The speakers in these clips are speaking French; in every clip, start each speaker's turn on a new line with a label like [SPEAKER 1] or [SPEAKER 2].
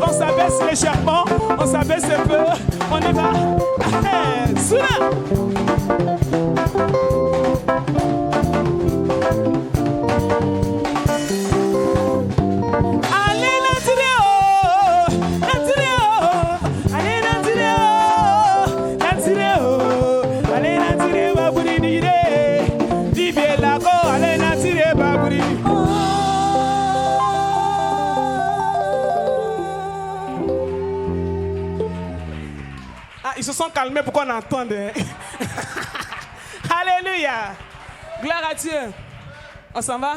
[SPEAKER 1] On s'abaisse légèrement, on s'abaisse un peu, on y va. Soula. Ils se sont calmés pour qu'on entende. Alléluia. Gloire à Dieu. On s'en va?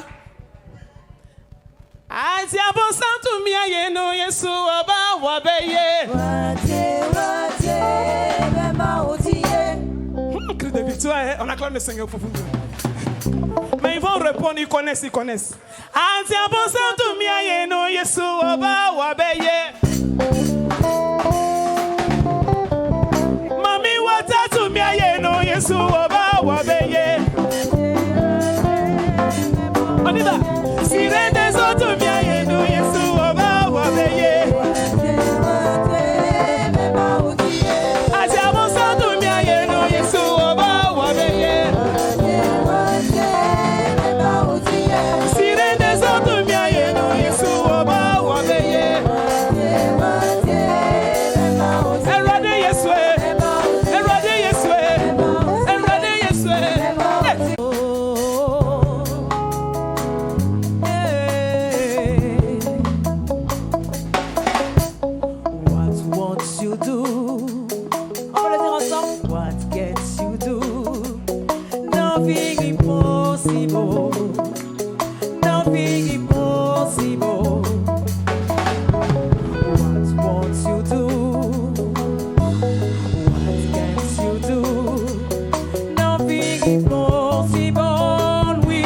[SPEAKER 1] Cri de victoire, hein? On acclame le Seigneur pour vous. Mais ils vont répondre, ils connaissent. On y va. Sirène des autres, bien et nous, Yesu, Oba, Wabeye. Aja bon santo, bien et nous, Yesu, Oba, Wabeye. Sirène des autres, bien et nous, Yesu, Oba, Wabeye. Erade Yeswe, Erade Yeswe, Erade Yeswe.
[SPEAKER 2] Impossible, we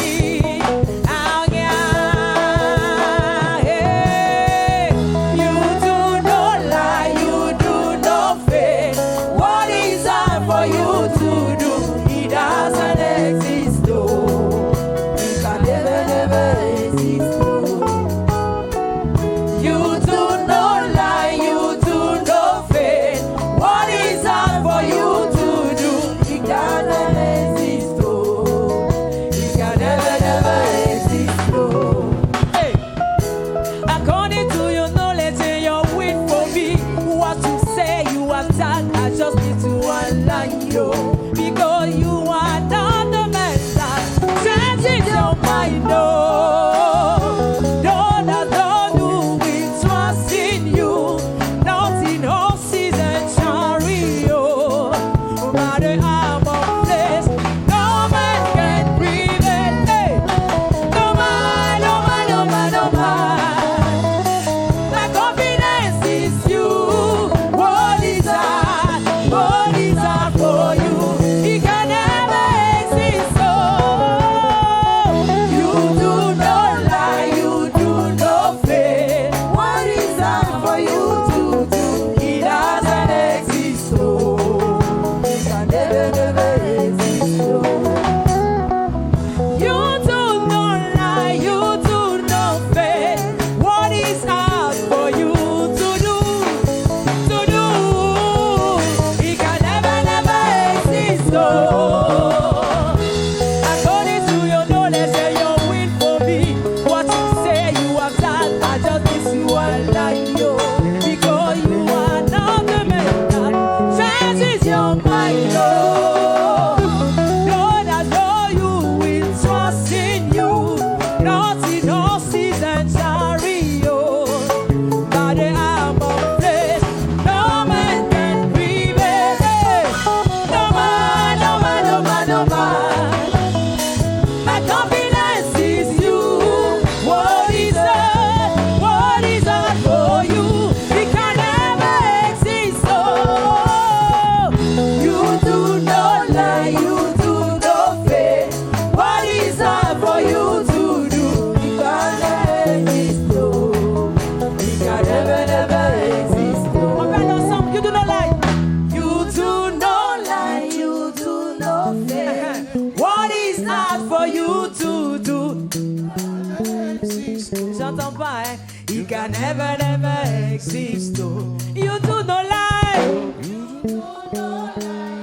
[SPEAKER 2] m'entends pas, hein. It can never, never exist. Oh. You do not lie.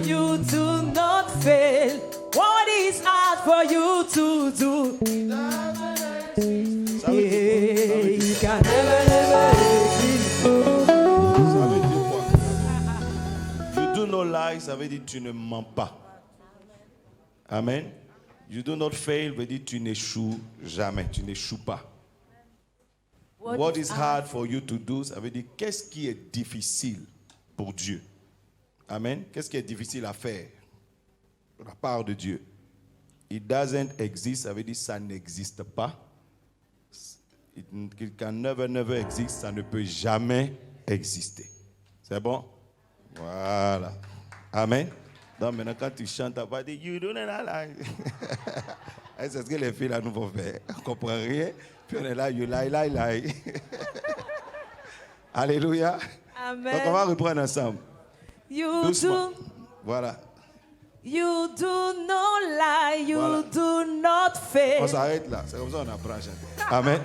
[SPEAKER 2] You do not fail. What is hard for you to do? Yeah, it can never, never exist.
[SPEAKER 3] Ça veut dire quoi? You do not lie, ça veut dire tu ne mens pas. Amen. You do not fail, veut dire tu n'échoues jamais, tu n'échoues pas. What is hard for you to do, ça veut dire qu'est-ce qui est difficile pour Dieu. Amen. Qu'est-ce qui est difficile à faire de la part de Dieu? It doesn't exist, ça veut dire ça n'existe pas. It can never, never exist, ça ne peut jamais exister. C'est bon? Voilà. Amen. Donc maintenant, quand tu chantes, tu vas dire, you do not lie. C'est ce que les filles là nous vont faire. On ne comprend rien. Puis on est là, you lie, lie, lie. Alléluia.
[SPEAKER 2] Amen.
[SPEAKER 3] Donc on va reprendre ensemble.
[SPEAKER 2] You
[SPEAKER 3] Doucement.
[SPEAKER 2] do,
[SPEAKER 3] Voilà.
[SPEAKER 2] you do not lie, you
[SPEAKER 3] Voilà.
[SPEAKER 2] do not fail.
[SPEAKER 3] On s'arrête là. C'est comme ça qu'on apprend à chanter. Amen.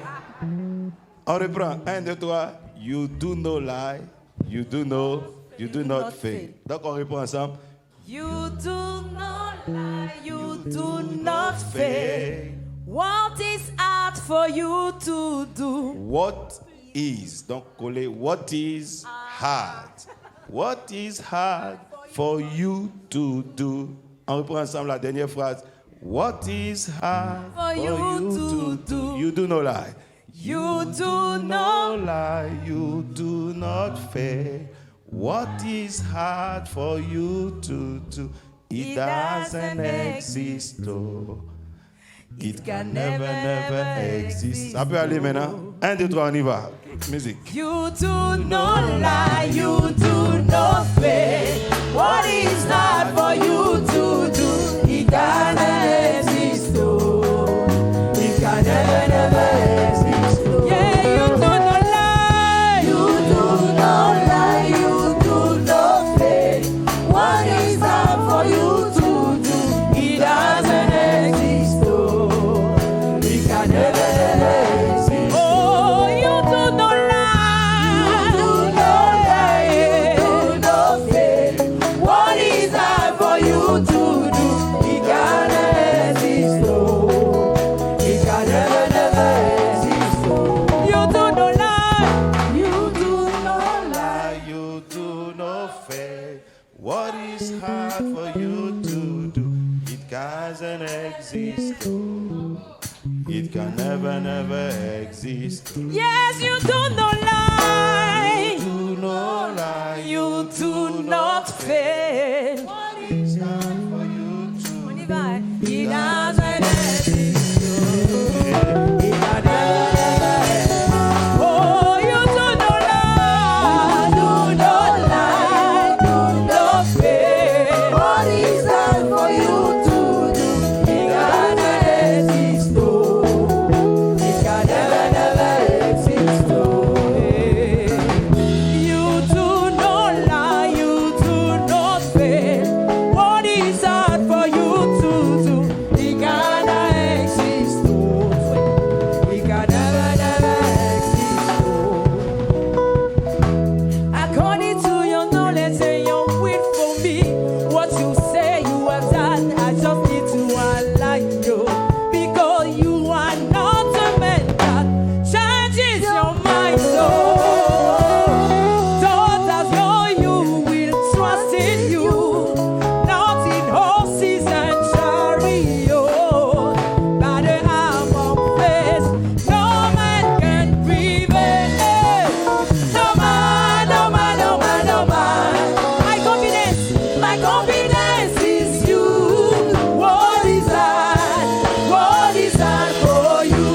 [SPEAKER 3] On reprend. 1, 2, 3. You do not lie. You do not fail. Donc on reprend ensemble.
[SPEAKER 2] You do not lie, you do not fail. What is hard for you to do?
[SPEAKER 3] What is, donc collez, what is hard? What is hard for you to do? On reprend ensemble la dernière phrase. What is hard
[SPEAKER 2] For you to do.
[SPEAKER 3] You do not lie.
[SPEAKER 2] You do not
[SPEAKER 3] lie. You do not fail. What is hard for you to do? It doesn't exist. Oh. It can never, never exist. Ça peut aller maintenant. 1, 2, 3, on y va. Musique.
[SPEAKER 2] You do not lie, you do not fail. What is hard for you to do? It can exist. Oh. It can never, never exist. Oh. Yeah, you do not lie. You do not lie, you do not fail. What is hard for you to do? It doesn't exist. Oh. It can never, never exist. Oh, you do not lie. You do not lie, you do not fail. What is hard for you to do? It can exist. Oh. It can never, never exist. Oh. You do not lie. You do not lie.
[SPEAKER 3] You do not fail. What is hard for you to do? It doesn't exist. It can never, never exist.
[SPEAKER 2] Yes, you do not lie.
[SPEAKER 3] Do not lie.
[SPEAKER 2] You do not fail.
[SPEAKER 3] What is hard for you to
[SPEAKER 2] On y va, hein? It doesn't exist. It can never exist. Oh, you do not lie. Do not lie. Do not fail. What is hard for you to do? It doesn't exist. Oh, it can never, never exist. Oh, you do not lie. You do not fail. What is hard for you to do? It cannot exist. Oh, it can never, never exist. Oh. According to your knowledge and your will for me, what you say you have done, I just need to align you. Because you are not a man that changes your mind. Thought as though you will trust in you, not in horses and chariots. By the arm of faith, no man can prevail. No man, no man, no man, no man. My confidence is you. What is hard? What is hard for you?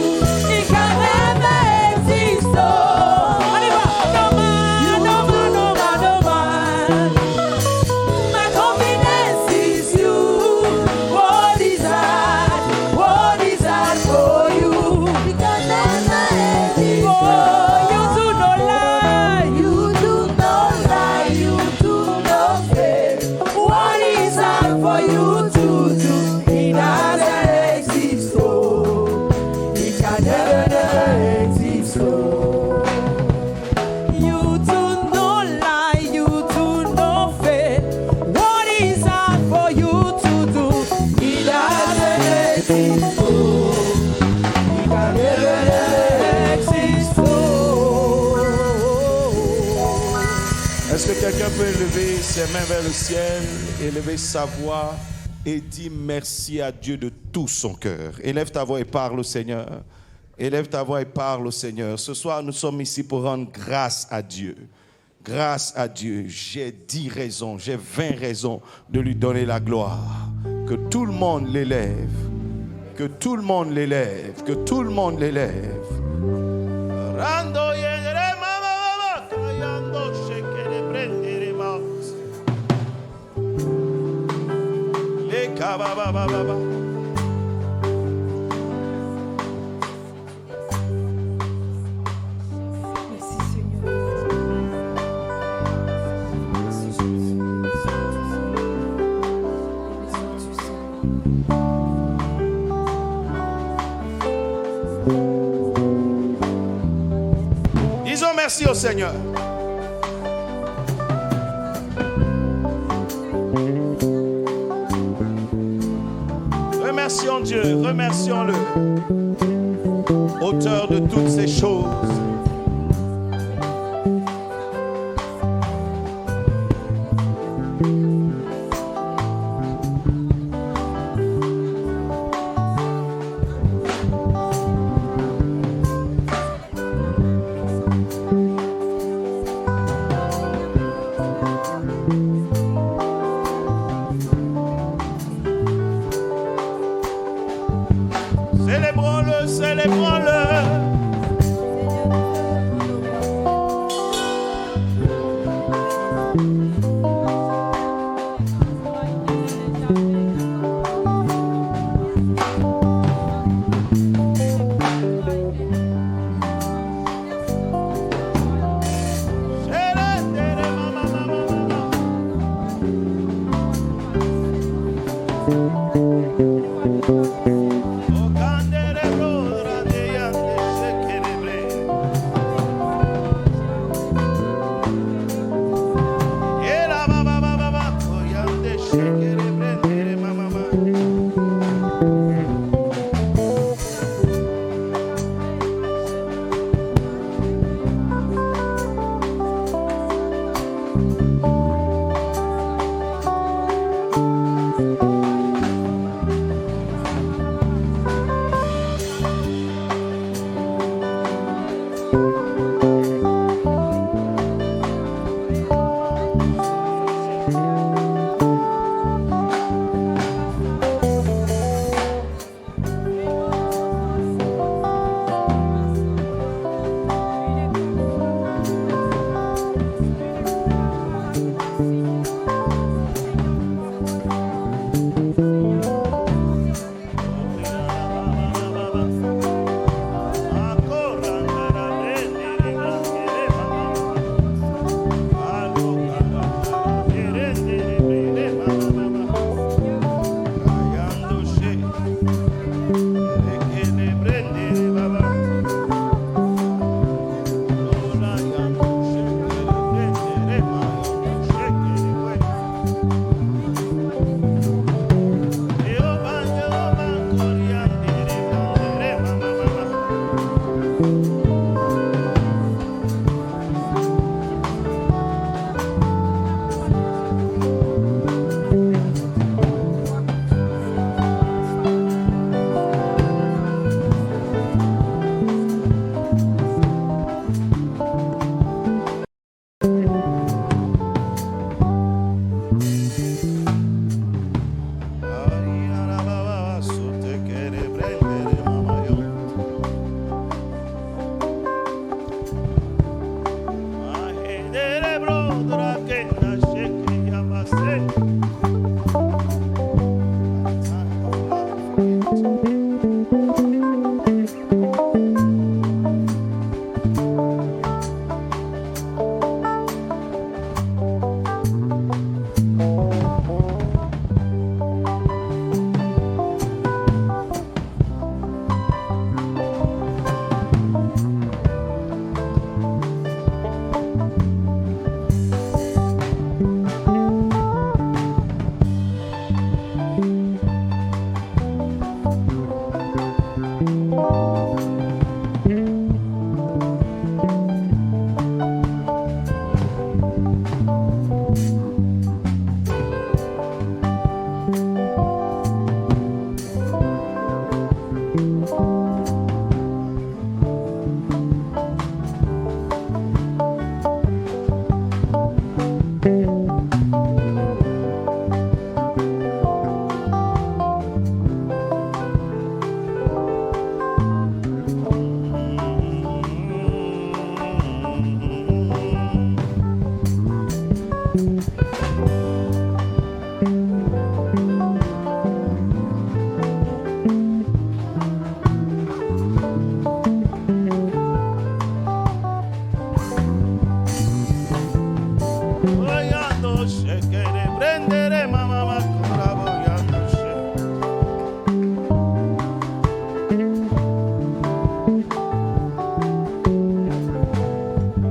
[SPEAKER 2] It can never exist. Oh, no man, no man, no man, no man. My confidence is you. What is hard? What is hard for you? It can never exist. Oh, you do not lie. You do not lie. You do not fail. What is hard for you to do? It doesn't exist. Oh, it can never, never exist.
[SPEAKER 3] Est-ce que quelqu'un peut élever ses mains vers le ciel, élever sa voix et dire merci à Dieu de tout son cœur? Élève ta voix et parle au Seigneur. Élève ta voix et parle au Seigneur. Ce soir, nous sommes ici pour rendre grâce à Dieu. Grâce à Dieu. J'ai 10 raisons, j'ai 20 raisons de lui donner la gloire. Que tout le monde l'élève. Que tout le monde l'élève. Que tout le monde l'élève.
[SPEAKER 2] Merci Seigneur. Merci Jésus.
[SPEAKER 3] Disons merci au Seigneur. Remercions Dieu, remercions-le, auteur de toutes ces choses. Célébrons-le, célébrons-le.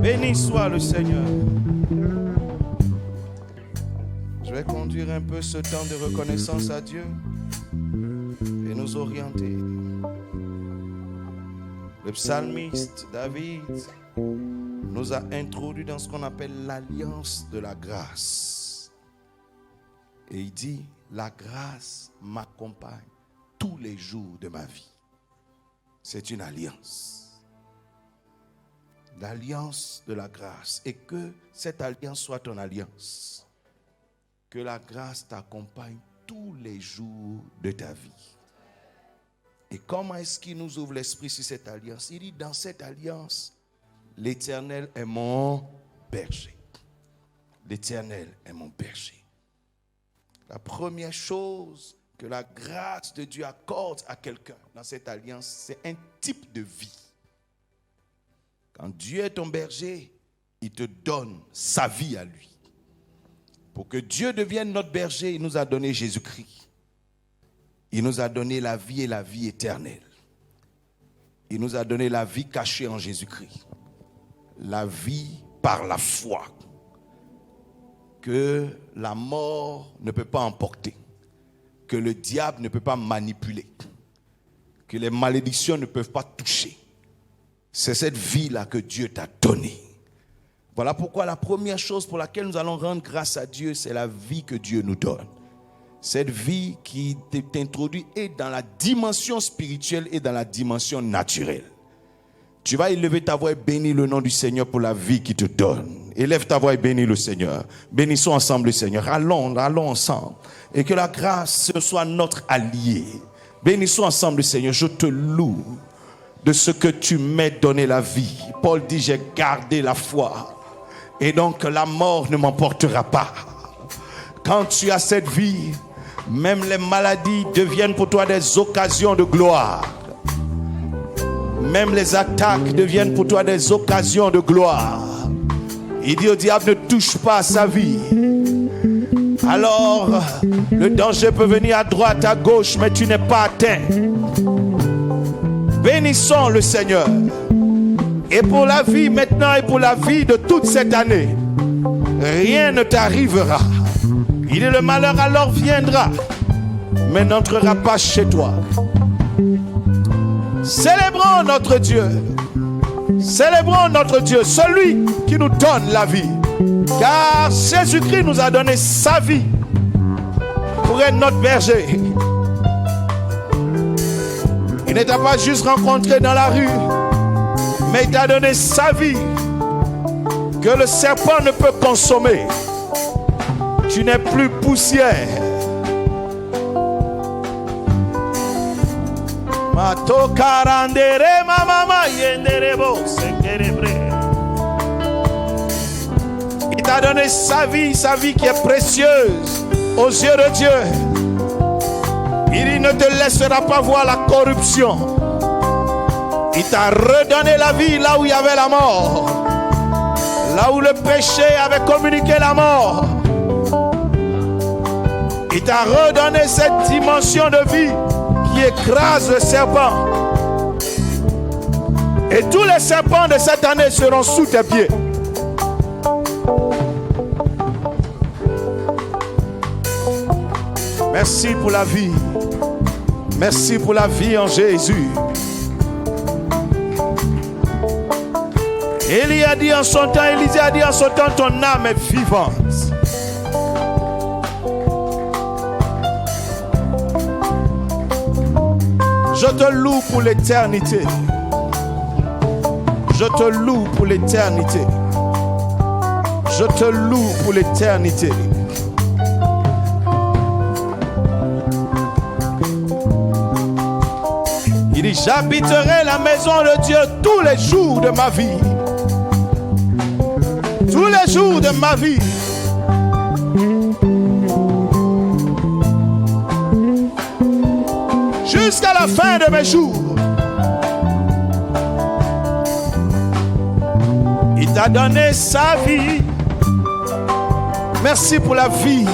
[SPEAKER 3] Béni soit le Seigneur. Je vais conduire un peu ce temps de reconnaissance à Dieu et nous orienter. Le psalmiste David nous a introduits dans ce qu'on appelle l'alliance de la grâce. Et il dit, la grâce m'accompagne tous les jours de ma vie. C'est une alliance. L'alliance de la grâce. Et que cette alliance soit ton alliance. Que la grâce t'accompagne tous les jours de ta vie. Et comment est-ce qu'il nous ouvre l'esprit sur cette alliance? Il dit, dans cette alliance, l'Éternel est mon berger. L'Éternel est mon berger. La première chose que la grâce de Dieu accorde à quelqu'un dans cette alliance, c'est un type de vie. Quand Dieu est ton berger, il te donne sa vie à lui. Pour que Dieu devienne notre berger, il nous a donné Jésus-Christ. Il nous a donné la vie et la vie éternelle. Il nous a donné la vie cachée en Jésus-Christ. La vie par la foi. Que la mort ne peut pas emporter. Que le diable ne peut pas manipuler. Que les malédictions ne peuvent pas toucher. C'est cette vie-là que Dieu t'a donnée. Voilà pourquoi la première chose pour laquelle nous allons rendre grâce à Dieu, c'est la vie que Dieu nous donne. Cette vie qui t'introduit et dans la dimension spirituelle et dans la dimension naturelle. Tu vas élever ta voix et bénir le nom du Seigneur pour la vie qu'il te donne. Élève ta voix et bénis le Seigneur. Bénissons ensemble le Seigneur. Allons ensemble. Et que la grâce soit notre allié. Bénissons ensemble le Seigneur. Je te loue de ce que tu m'as donné la vie. Paul dit, j'ai gardé la foi. Et donc la mort ne m'emportera pas. Quand tu as cette vie, même les maladies deviennent pour toi des occasions de gloire. Même les attaques deviennent pour toi des occasions de gloire. Il dit au diable, ne touche pas à sa vie. Alors, le danger peut venir à droite, à gauche, mais tu n'es pas atteint. Bénissons le Seigneur. Et pour la vie maintenant et pour la vie de toute cette année, rien ne t'arrivera. Il dit, le malheur alors viendra, mais n'entrera pas chez toi. Célébrons notre Dieu. Célébrons notre Dieu, celui qui nous donne la vie. Car Jésus-Christ nous a donné sa vie pour être notre berger. Il ne t'a pas juste rencontré dans la rue, mais il t'a donné sa vie que le serpent ne peut consommer. Tu n'es plus poussière. Il t'a donné sa vie qui est précieuse aux yeux de Dieu. Il ne te laissera pas voir la corruption. Il t'a redonné la vie là où il y avait la mort. Là où le péché avait communiqué la mort. Il t'a redonné cette dimension de vie qui écrase le serpent. Et tous les serpents de cette année seront sous tes pieds. Merci pour la vie. Merci pour la vie en Jésus. Élie a dit en son temps, Élisée a dit en son temps, ton âme est vivante. Je Je te loue pour l'éternité. Je te loue pour l'éternité. Je te loue pour l'éternité. Il dit, j'habiterai la maison de Dieu tous les jours de ma vie. Tous les jours de ma vie. Jusqu'à la fin de mes jours. Il t'a donné sa vie. Merci pour la vie.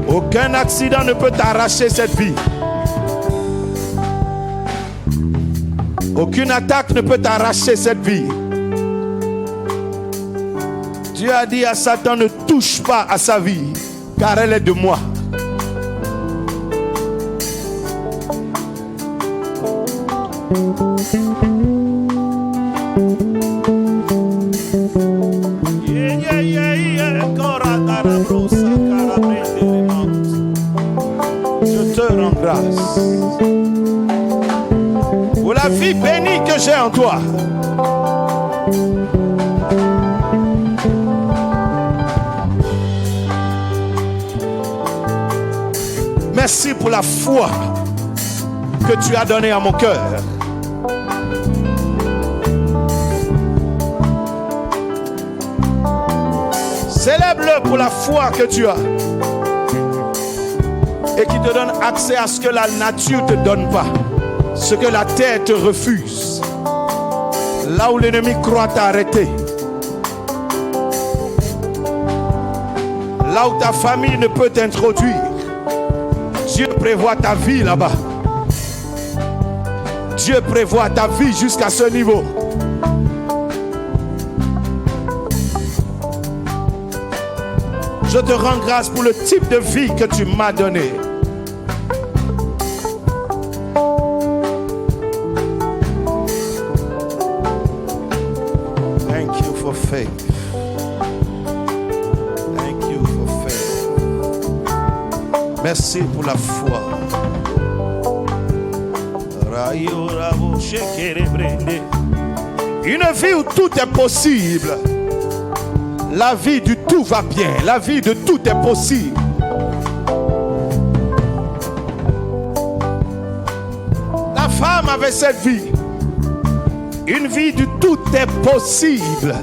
[SPEAKER 3] Aucun accident ne peut t'arracher cette vie. Aucune attaque ne peut t'arracher cette vie. Dieu a dit à Satan, ne touche pas à sa vie, car elle est de moi. Je te rends grâce pour la vie bénie que j'ai en toi. Merci pour la foi que tu as donnée à mon cœur. Célèbre-le pour la foi que tu as et qui te donne accès à ce que la nature ne te donne pas, ce que la terre te refuse, là où l'ennemi croit t'arrêter, là où ta famille ne peut t'introduire. Dieu prévoit ta vie là-bas. Dieu prévoit ta vie jusqu'à ce niveau. Je te rends grâce pour le type de vie que tu m'as donné. Thank you for faith. Thank you for faith. Merci pour la foi. Une vie où tout est possible. La vie du tout va bien. La vie de tout est possible. La femme avait cette vie. Une vie du tout est possible.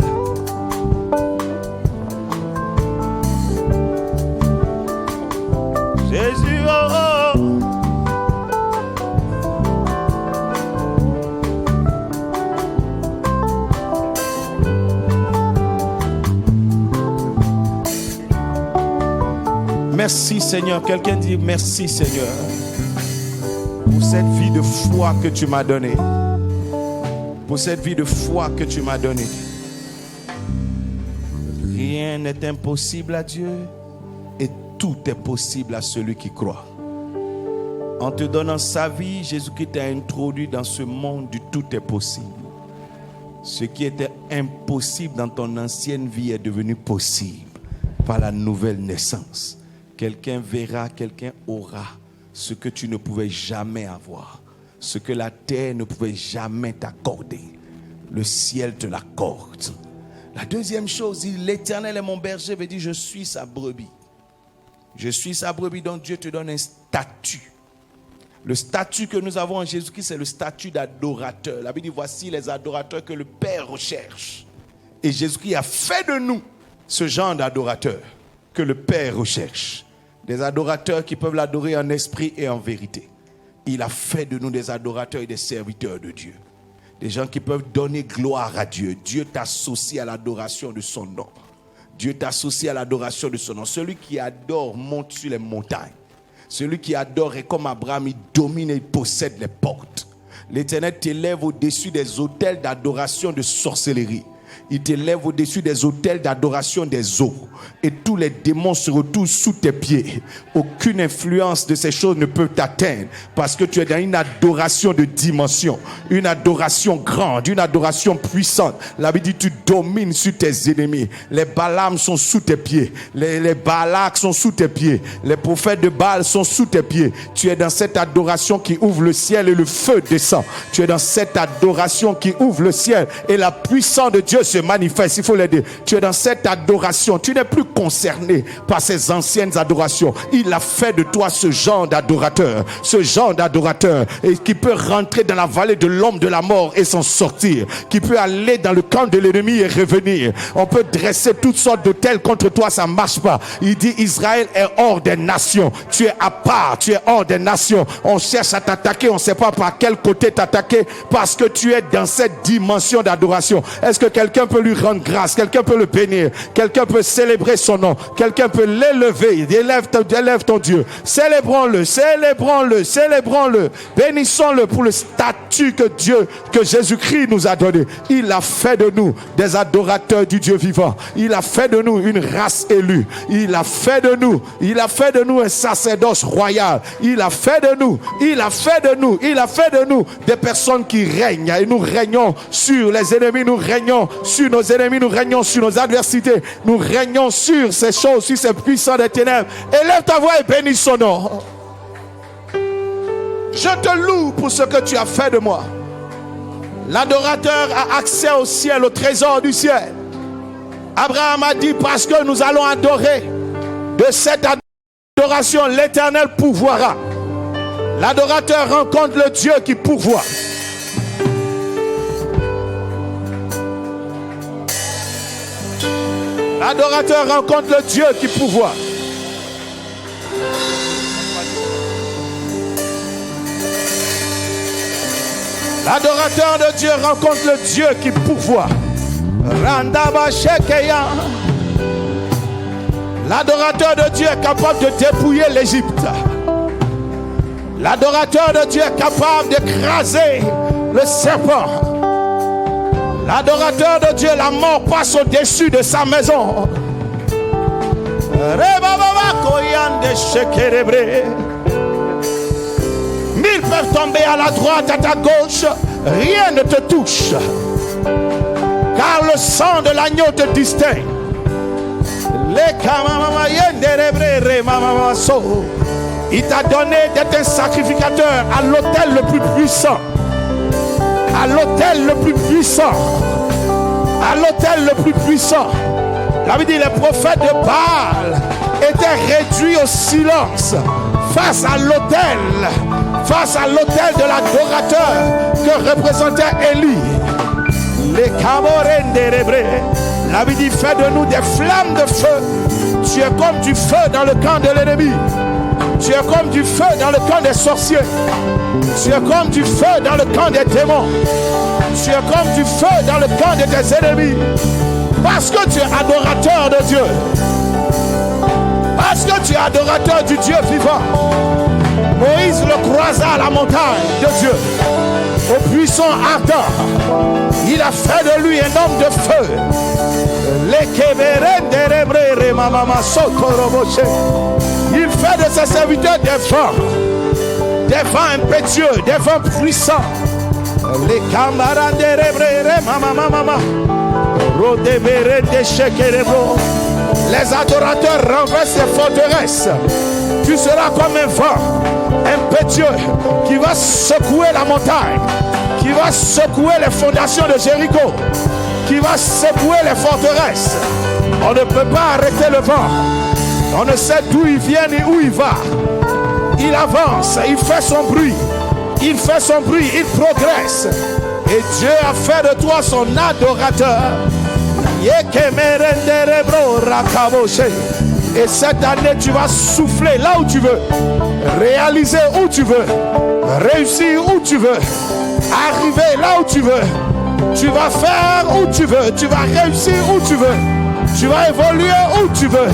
[SPEAKER 3] Jésus, oh, oh. Merci Seigneur. Quelqu'un dit merci Seigneur pour cette vie de foi que tu m'as donnée. Pour cette vie de foi que tu m'as donnée. Rien n'est impossible à Dieu et tout est possible à celui qui croit. En te donnant sa vie, Jésus-Christ t'a introduit dans ce monde du tout est possible. Ce qui était impossible dans ton ancienne vie est devenu possible par la nouvelle naissance. Quelqu'un verra, quelqu'un aura ce que tu ne pouvais jamais avoir. Ce que la terre ne pouvait jamais t'accorder. Le ciel te l'accorde. La deuxième chose, l'Éternel est mon berger, veut dire je suis sa brebis. Je suis sa brebis, donc Dieu te donne un statut. Le statut que nous avons en Jésus-Christ, c'est le statut d'adorateur. La Bible dit, voici les adorateurs que le Père recherche. Et Jésus-Christ a fait de nous ce genre d'adorateurs que le Père recherche. Des adorateurs qui peuvent l'adorer en esprit et en vérité. Il a fait de nous des adorateurs et des serviteurs de Dieu. Des gens qui peuvent donner gloire à Dieu. Dieu t'associe à l'adoration de son nom. Dieu t'associe à l'adoration de son nom. Celui qui adore monte sur les montagnes. Celui qui adore est comme Abraham, il domine et il possède les portes. L'Éternel t'élève au-dessus des autels d'adoration de sorcellerie. Il t'élève au-dessus des autels d'adoration des eaux. Et tous les démons se retrouvent sous tes pieds. Aucune influence de ces choses ne peut t'atteindre. Parce que tu es dans une adoration de dimension. Une adoration grande. Une adoration puissante. La Bible dit tu domines sur tes ennemis. Les Balaam sont sous tes pieds. Les Balak sont sous tes pieds. Les prophètes de Baal sont sous tes pieds. Tu es dans cette adoration qui ouvre le ciel et le feu descend. Tu es dans cette adoration qui ouvre le ciel et la puissance de Dieu se manifeste. Il faut l'aider. Tu es dans cette adoration. Tu n'es plus concerné par ces anciennes adorations. Il a fait de toi ce genre d'adorateur. Ce genre d'adorateur et qui peut rentrer dans la vallée de l'homme de la mort et s'en sortir. Qui peut aller dans le camp de l'ennemi et revenir. On peut dresser toutes sortes d'autels contre toi, ça ne marche pas. Il dit Israël est hors des nations. Tu es à part, tu es hors des nations. On cherche à t'attaquer, on ne sait pas par quel côté t'attaquer parce que tu es dans cette dimension d'adoration. Est-ce que quelqu'un peut lui rendre grâce? Quelqu'un peut le bénir? Quelqu'un peut célébrer son nom? Quelqu'un peut l'élever? Élève ton Dieu. Célébrons-le, célébrons-le, célébrons-le. Bénissons-le pour le statut que Jésus-Christ nous a donné. Il a fait de nous des adorateurs du Dieu vivant. Il a fait de nous une race élue. Il a fait de nous un sacerdoce royal. Il a fait de nous des personnes qui règnent. Et nous régnons sur les ennemis, nous régnons sur nos ennemis, nous régnons sur nos adversités, nous régnons sur ces choses, sur ces puissants des ténèbres. Élève ta voix et bénis son nom. Je te loue pour ce que tu as fait de moi. L'adorateur a accès au ciel, au trésor du ciel. Abraham a dit parce que nous allons adorer, de cette adoration l'Éternel pourvoira. L'adorateur rencontre le Dieu qui pourvoit. L'adorateur rencontre le Dieu qui pourvoit. L'adorateur de Dieu rencontre le Dieu qui pourvoit. L'adorateur de Dieu est capable de dépouiller l'Égypte. L'adorateur de Dieu est capable d'écraser le serpent. L'adorateur de Dieu, la mort passe au-dessus de sa maison. 1000 peuvent tomber à la droite, à ta gauche, rien ne te touche. Car le sang de l'agneau te distingue. Il t'a donné d'être un sacrificateur à l'autel le plus puissant. À l'autel le plus puissant. À l'autel le plus puissant. La Bible dit les prophètes de Baal étaient réduits au silence face à l'autel de l'adorateur que représentait Élie. Les Camorenderebré. La Bible dit fais de nous des flammes de feu. Tu es comme du feu dans le camp de l'ennemi. Tu es comme du feu dans le camp des sorciers. Tu es comme du feu dans le camp des démons. Tu es comme du feu dans le camp de tes ennemis. Parce que tu es adorateur de Dieu. Parce que tu es adorateur du Dieu vivant. Moïse le croisa à la montagne de Dieu. Au puissant ardent. Il a fait de lui un homme de feu. Il fait de ses serviteurs des vents impétueux, des vents puissants. Les camarades les adorateurs renversent les forteresses. Tu seras comme un vent impétueux qui va secouer la montagne, qui va secouer les fondations de Jéricho, qui va secouer les forteresses. On ne peut pas arrêter le vent. On ne sait d'où il vient ni où il va. Il avance, il fait son bruit. Il fait son bruit, il progresse. Et Dieu a fait de toi son adorateur. Et cette année, tu vas souffler là où tu veux, réaliser où tu veux, réussir où tu veux, arriver là où tu veux. Tu vas faire où tu veux, tu vas réussir où tu veux, tu vas évoluer où tu veux.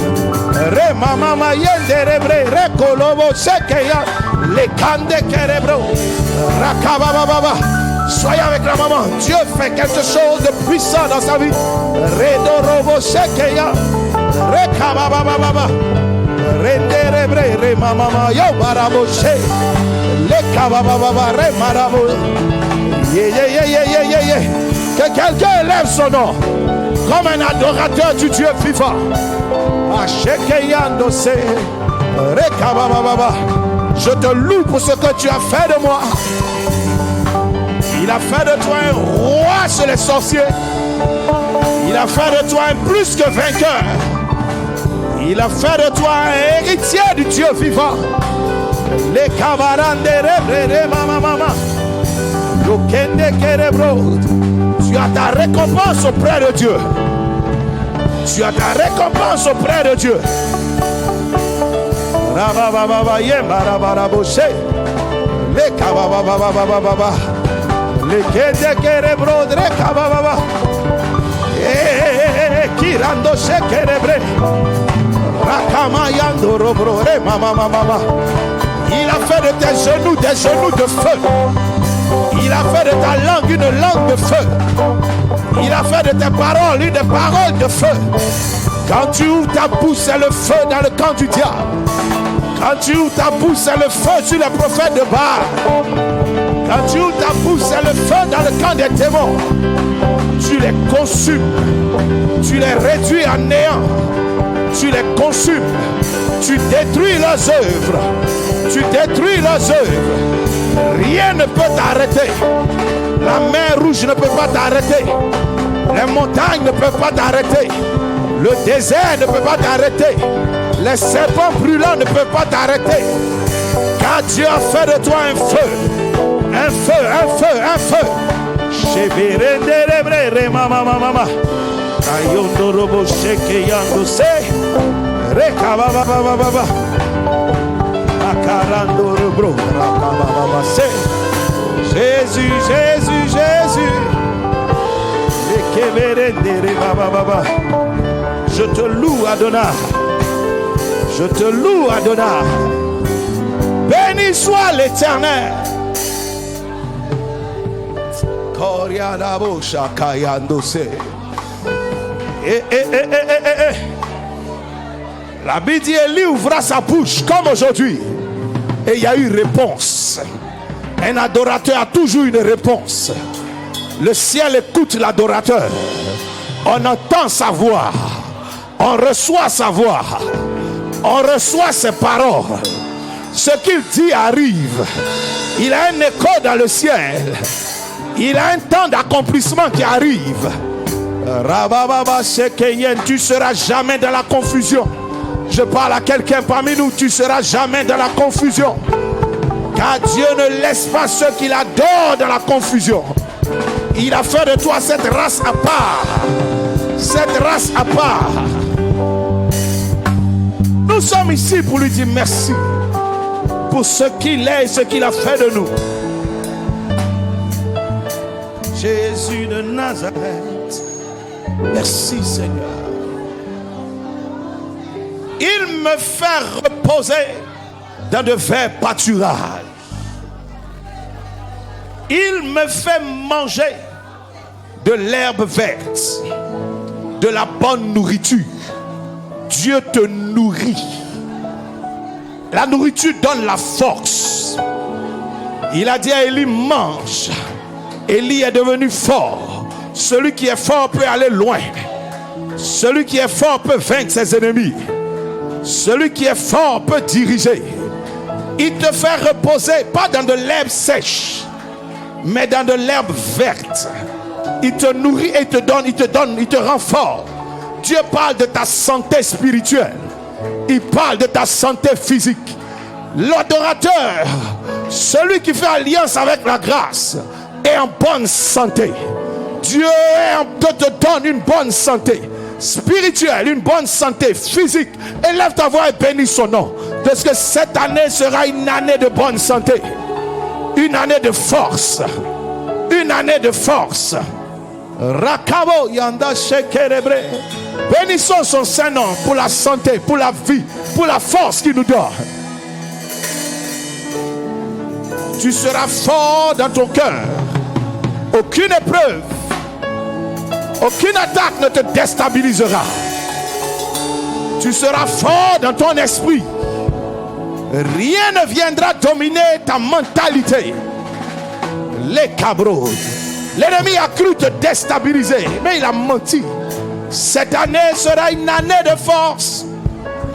[SPEAKER 3] Soyez avec la maman. Dieu fait quelque chose de puissant dans sa vie. Redorobo shekeya. Rekababababa. Renderebre remamama yo barabo she. Lekabababa remarabo. Yeah. Que quelqu'un élève son nom comme un adorateur du Dieu vivant. Ashekeyando se. Rekabababa. Je te loue pour ce que tu as fait de moi. Il a fait de toi un roi sur les sorciers. Il a fait de toi un plus que vainqueur. Il a fait de toi un héritier du Dieu vivant. Les camarades de mama. Tu as ta récompense auprès de Dieu. Tu as ta récompense auprès de Dieu. Les kababababababa. Les kedekerebrodre kabababa. Kirando shekerebre. Rakamayando robrore mama. Il a fait de tes genoux des genoux de feu. Il a fait de ta langue une langue de feu. Il a fait de tes paroles une parole de feu. Quand tu ouvres ta bouche, c'est le feu dans le camp du diable. Quand tu ouvres ta bouche, c'est le feu sur les prophètes de Baal. Quand tu ouvres ta bouche, c'est le feu dans le camp des démons. Tu les consumes. Tu les réduis en néant. Tu les consumes. Tu détruis leurs œuvres. Tu détruis leurs œuvres. Rien ne peut t'arrêter. La mer rouge ne peut pas t'arrêter. Les montagnes ne peuvent pas t'arrêter. Le désert ne peut pas t'arrêter. Les serpents brûlants ne peuvent pas t'arrêter. Car Dieu a fait de toi un feu. Un feu, un feu, un feu. Cheverenderebre mama. Kayondo robo sheke yando se. Rekababababa. Akarando robro. Rakabababa se. Jésus. Lekeverendere baba. Je te loue, Adonai. Je te loue, Adonai. Béni soit l'Éternel. La Bible dit Élie ouvra sa bouche comme aujourd'hui. Et il y a eu réponse. Un adorateur a toujours une réponse. Le ciel écoute l'adorateur. On entend sa voix. On reçoit sa voix. On reçoit ses paroles. Ce qu'il dit arrive. Il a un écho dans le ciel. Il a un temps d'accomplissement qui arrive. Tu ne seras jamais dans la confusion. Je parle à quelqu'un parmi nous. Tu ne seras jamais dans la confusion. Car Dieu ne laisse pas ceux qu'il adore dans la confusion. Il a fait de toi cette race à part. Cette race à part. Nous sommes ici pour lui dire merci. Pour ce qu'il est et ce qu'il a fait de nous. Jésus de Nazareth. Merci Seigneur. Il me fait reposer dans de verts pâturages. Il me fait manger de l'herbe verte, de la bonne nourriture. Dieu te nourrit. La nourriture donne la force. Il a dit à Élie, mange. Élie est devenu fort. Celui qui est fort peut aller loin. Celui qui est fort peut vaincre ses ennemis. Celui qui est fort peut diriger. Il te fait reposer, pas dans de l'herbe sèche, mais dans de l'herbe verte. Il te nourrit et il te rend fort. Dieu parle de ta santé spirituelle. Il parle de ta santé physique. L'adorateur, celui qui fait alliance avec la grâce, est en bonne santé. Dieu te donne une bonne santé spirituelle, une bonne santé physique. Élève ta voix et bénis son nom. Parce que cette année sera une année de bonne santé. Une année de force. Une année de force. Rakabo yanda shekerebre. Bénissons son Saint-Nom pour la santé, pour la vie, pour la force qu'il nous donne. Tu seras fort dans ton cœur. Aucune épreuve, aucune attaque ne te déstabilisera. Tu seras fort dans ton esprit. Rien ne viendra dominer ta mentalité. Les cabros. L'ennemi a cru te déstabiliser, mais il a menti. Cette année sera une année de force,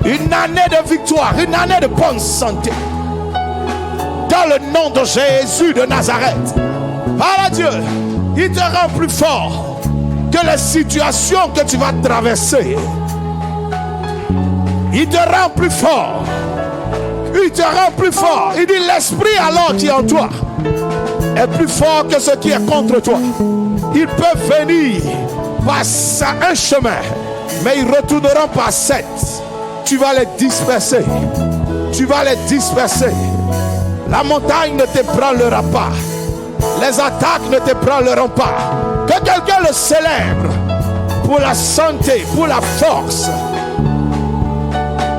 [SPEAKER 3] une année de victoire, une année de bonne santé. Dans le nom de Jésus de Nazareth. Par Dieu, il te rend plus fort que les situations que tu vas traverser. Il te rend plus fort. Il te rend plus fort. Il dit l'esprit alors qui est en toi est plus fort que ce qui est contre toi. Ils peuvent venir par un chemin, mais ils retourneront par 7. Tu vas les disperser. Tu vas les disperser. La montagne ne t'ébranlera pas. Les attaques ne t'ébranleront pas. Que quelqu'un le célèbre pour la santé, pour la force.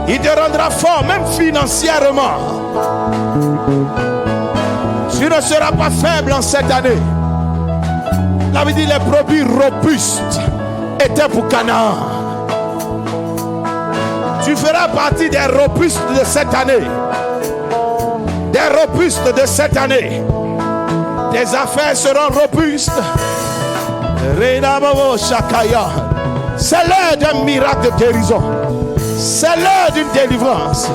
[SPEAKER 3] Il te rendra fort, même financièrement. Tu ne seras pas faible en cette année. La Bible dit les brebis robustes étaient pour Canaan. Tu feras partie des robustes de cette année. Des robustes de cette année. Tes affaires seront robustes. C'est l'heure d'un miracle de guérison. C'est l'heure d'une délivrance.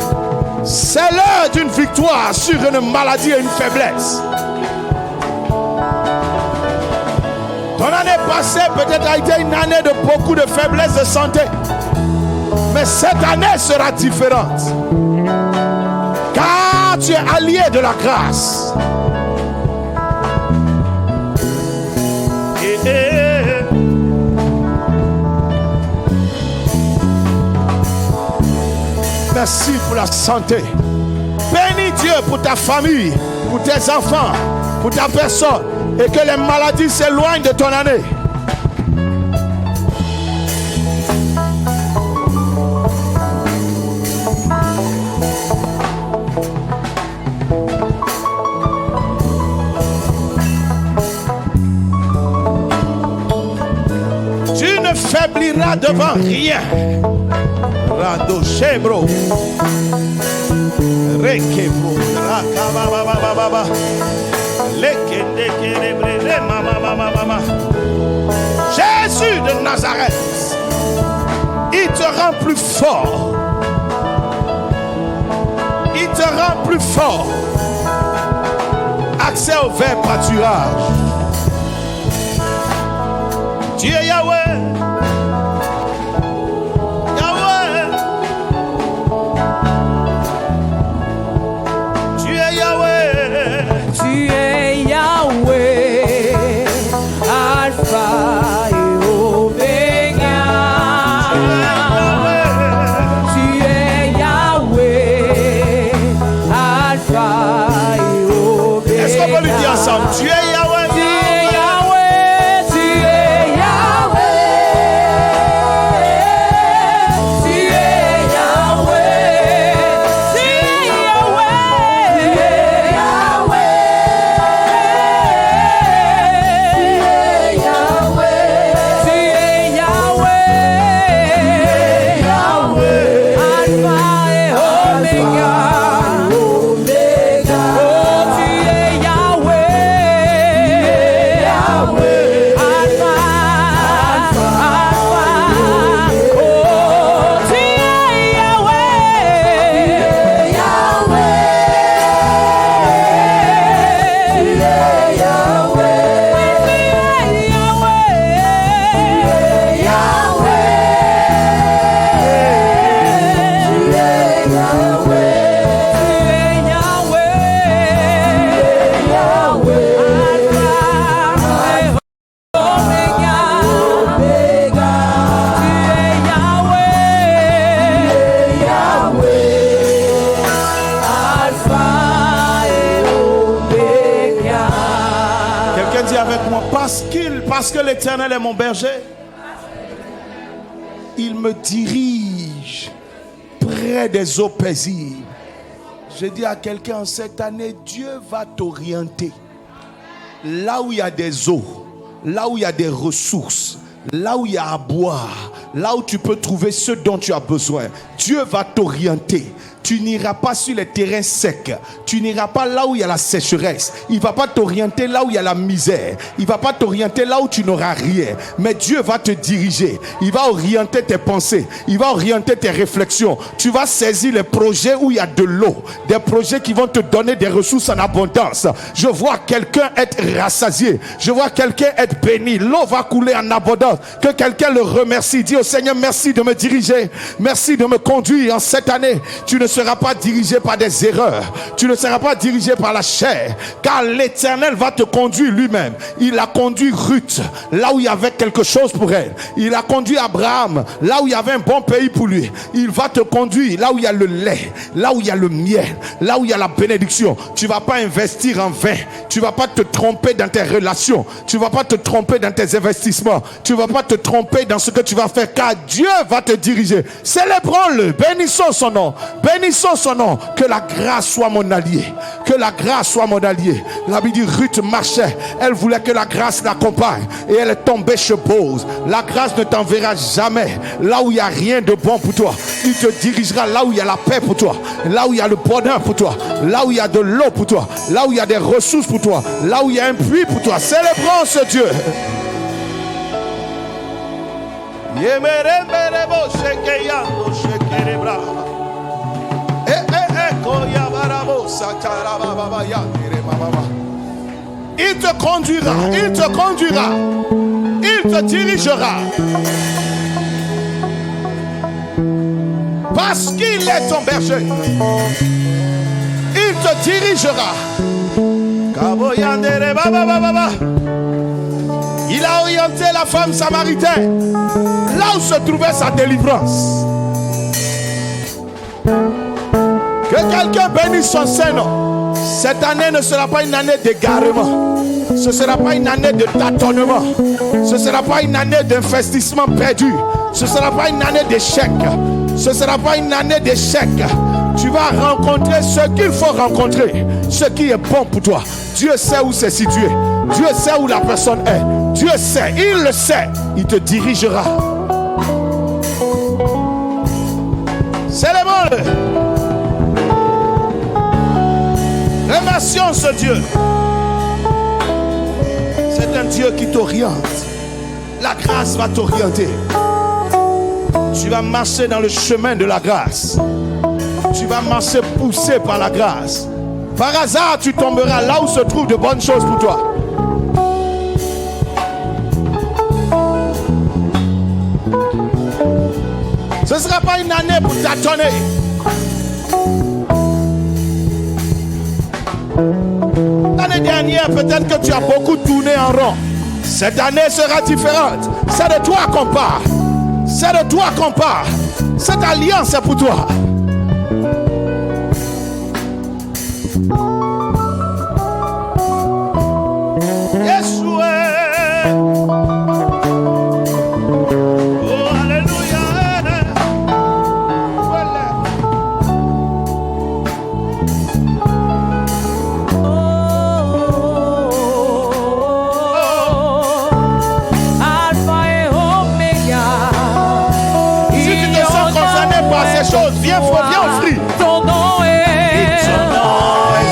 [SPEAKER 3] C'est l'heure d'une victoire sur une maladie et une faiblesse. Ton année passée peut-être a été une année de beaucoup de faiblesse de santé. Mais cette année sera différente. Car tu es allié de la grâce. Merci pour la santé. Bénis Dieu pour ta famille, pour tes enfants, pour ta personne. Et que les maladies s'éloignent de ton année. Tu ne faibliras devant rien. Rado Shebro Rekebro Rakababa Lekende Mama Jésus de Nazareth, il te rend plus fort. Il te rend plus fort. Accès au vert pâturage. Tu es Yahweh. Tu es Yahweh, tu es Yahweh, tu es Yahweh, tu es Yahweh, tu es Yahweh, tu es Yahweh, tu es Yahweh, Yahweh, Alpha et Omega. Parce que l'Éternel est mon berger, il me dirige près des eaux paisibles. Je dis à quelqu'un, cette année, Dieu va t'orienter là où il y a des eaux. là où il y a des ressources, là où il y a à boire, là où tu peux trouver ce dont tu as besoin, Dieu va t'orienter. Tu n'iras pas sur les terrains secs. Tu n'iras pas là où il y a la sécheresse. Il ne va pas t'orienter là où il y a la misère. Il ne va pas t'orienter là où tu n'auras rien. Mais Dieu va te diriger. Il va orienter tes pensées. Il va orienter tes réflexions. Tu vas saisir les projets où il y a de l'eau. Des projets qui vont te donner des ressources en abondance. Je vois quelqu'un être rassasié. Je vois quelqu'un être béni. L'eau va couler en abondance. Que quelqu'un le remercie. Dis au Seigneur, merci de me diriger. Merci de me conduire en cette année. Tu ne seras pas dirigé par des erreurs. Tu ne seras pas dirigé par la chair. Car l'Éternel va te conduire lui-même. Il a conduit Ruth là où il y avait quelque chose pour elle. Il a conduit Abraham là où il y avait un bon pays pour lui. Il va te conduire là où il y a le lait, là où il y a le miel, là où il y a la bénédiction. Tu ne vas pas investir en vain. Tu ne vas pas te tromper dans tes relations. Tu ne vas pas te tromper dans tes investissements. Tu ne vas pas te tromper dans ce que tu vas faire. Car Dieu va te diriger. Célébrons-le. Bénissons son nom. Bénissons son nom. Que la grâce soit mon allié. Que la grâce soit mon allié. La Bible dit Ruth marchait. Elle voulait que la grâce l'accompagne. Et elle est tombée chez Boaz. La grâce ne t'enverra jamais là où il n'y a rien de bon pour toi. Il te dirigera là où il y a la paix pour toi. Là où il y a le bonheur pour toi. Là où il y a de l'eau pour toi. Là où il y a des ressources pour toi. Là où il y a un puits pour toi. Célébrons ce Dieu. Il te conduira, il te conduira, il te dirigera. Parce qu'il est ton berger, il te dirigera. Il a orienté la femme samaritaine là où se trouvait sa délivrance. Que quelqu'un bénisse son Saint-Nom. Cette année ne sera pas une année d'égarement. Ce ne sera pas une année de tâtonnement. Ce ne sera pas une année d'investissement perdu. Ce ne sera pas une année d'échec. Ce ne sera pas une année d'échec. Tu vas rencontrer ce qu'il faut rencontrer. Ce qui est bon pour toi. Dieu sait où c'est situé. Dieu sait où la personne est. Dieu sait, il le sait. Il te dirigera. Célébrons-le. Remercions ce Dieu. C'est un Dieu qui t'oriente. La grâce va t'orienter. Tu vas marcher dans le chemin de la grâce. Tu vas marcher poussé par la grâce. Par hasard, tu tomberas là où se trouvent de bonnes choses pour toi. Ce ne sera pas une année pour tâtonner. L'année dernière, peut-être que tu as beaucoup tourné en rond. Cette année sera différente. C'est de toi qu'on parle. C'est de toi qu'on parle. Cette alliance est pour toi. Yeshua. Oh, alléluia. Voilà.
[SPEAKER 2] Alpha et Omega.
[SPEAKER 3] Si tu te sens concerné par ces choses, viens offrir.
[SPEAKER 2] Ton nom est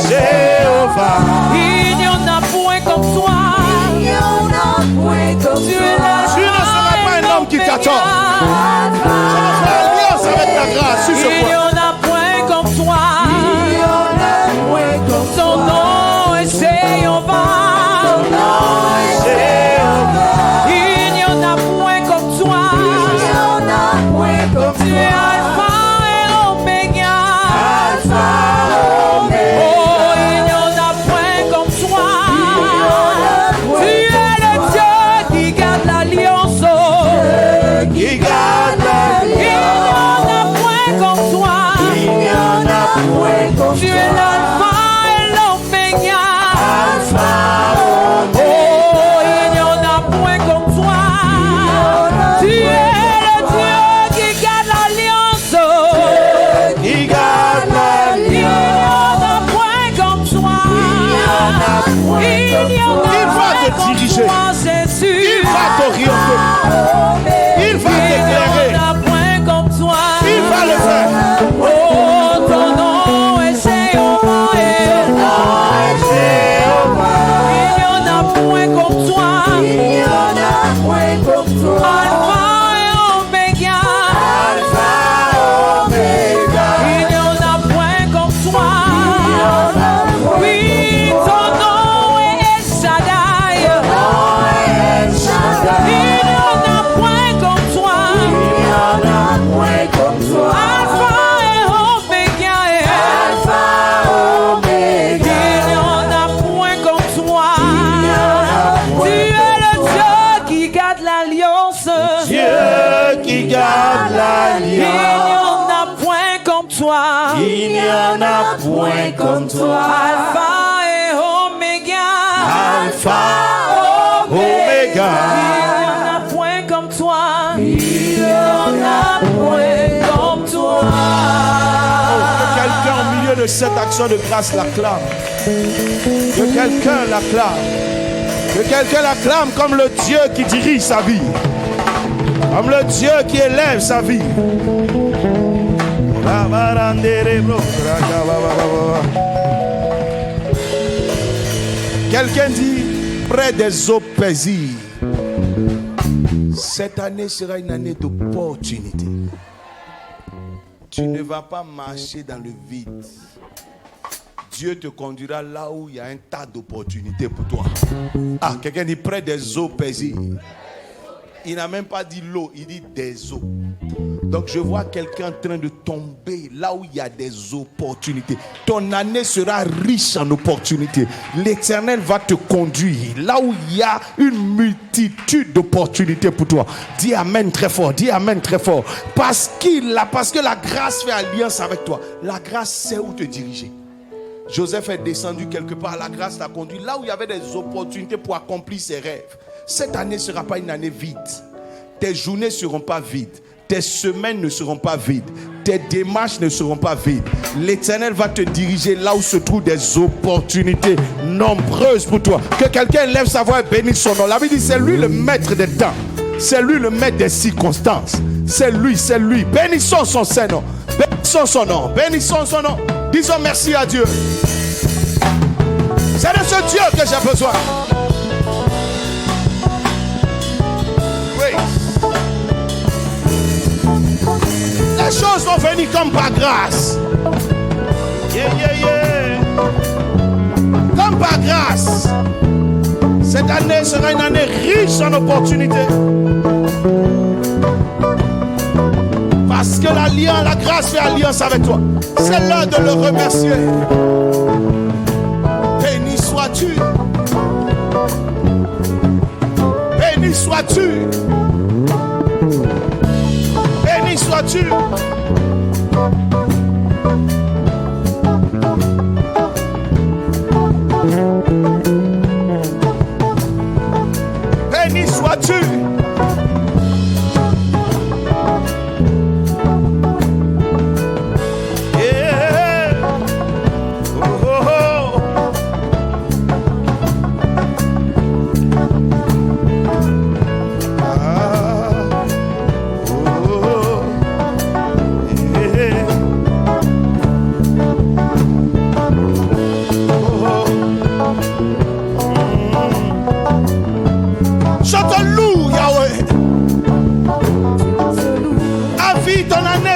[SPEAKER 3] Jéhovah.
[SPEAKER 2] Il n'y en a point comme toi. Tu es là.
[SPEAKER 3] Tu ne seras pas un homme qui t'attend. Je me fais alliance avec ta grâce sur ce
[SPEAKER 2] Il n'y
[SPEAKER 3] point.
[SPEAKER 2] en a point comme toi. Ton nom est Jéhovah. Il n'y en a point comme toi. Tu es Alpha et Omega. Oh, il n'y en a point comme toi. Tu es le Dieu qui garde l'alliance.
[SPEAKER 3] Qui garde la
[SPEAKER 2] Il n'y en a point comme toi. Tu es l'Alpha et l'Oméga.
[SPEAKER 3] l'Alliance.
[SPEAKER 2] Il n'y en a point comme toi.
[SPEAKER 3] Il n'y en a point comme toi.
[SPEAKER 2] Alpha et Oméga.
[SPEAKER 3] Alpha, Oméga.
[SPEAKER 2] Il n'y en a point comme toi. Il n'y en a point comme toi.
[SPEAKER 3] Que quelqu'un au milieu de cette action de grâce l'acclame. Que quelqu'un l'acclame. Que quelqu'un l'acclame comme le Dieu qui dirige sa vie. Comme le Dieu qui élève sa vie. Quelqu'un dit près des eaux paisibles. Cette année sera une année d'opportunité. Tu ne vas pas marcher dans le vide. Dieu te conduira là où il y a un tas d'opportunités pour toi. Ah, quelqu'un dit près des eaux paisibles. Il n'a même pas dit l'eau, il dit des eaux. Donc je vois quelqu'un en train de tomber là où il y a des opportunités. Ton année sera riche en opportunités. L'Éternel va te conduire là où il y a une multitude d'opportunités pour toi. Dis amen très fort, dis amen très fort. Parce que la grâce fait alliance avec toi. La grâce sait où te diriger. Joseph est descendu quelque part, la grâce t'a conduit là où il y avait des opportunités pour accomplir ses rêves. Cette année ne sera pas une année vide. Tes journées ne seront pas vides. Tes semaines ne seront pas vides. Tes démarches ne seront pas vides. L'Éternel va te diriger là où se trouvent des opportunités nombreuses pour toi. Que quelqu'un lève sa voix et bénisse son nom. La Bible dit c'est lui le maître des temps. C'est lui le maître des circonstances. C'est lui, c'est lui. Bénissons son Saint-Nom. Bénissons son nom. Bénissons son nom. Disons merci à Dieu. C'est de ce Dieu que j'ai besoin. Oui. Les choses vont venir comme par grâce. Yeah, yeah, yeah. Comme par grâce. Cette année sera une année riche en opportunités. Parce que l'alliance, la grâce fait alliance avec toi. C'est l'heure de le remercier. Béni sois-tu. Béni sois-tu. Béni sois-tu. Béni sois-tu.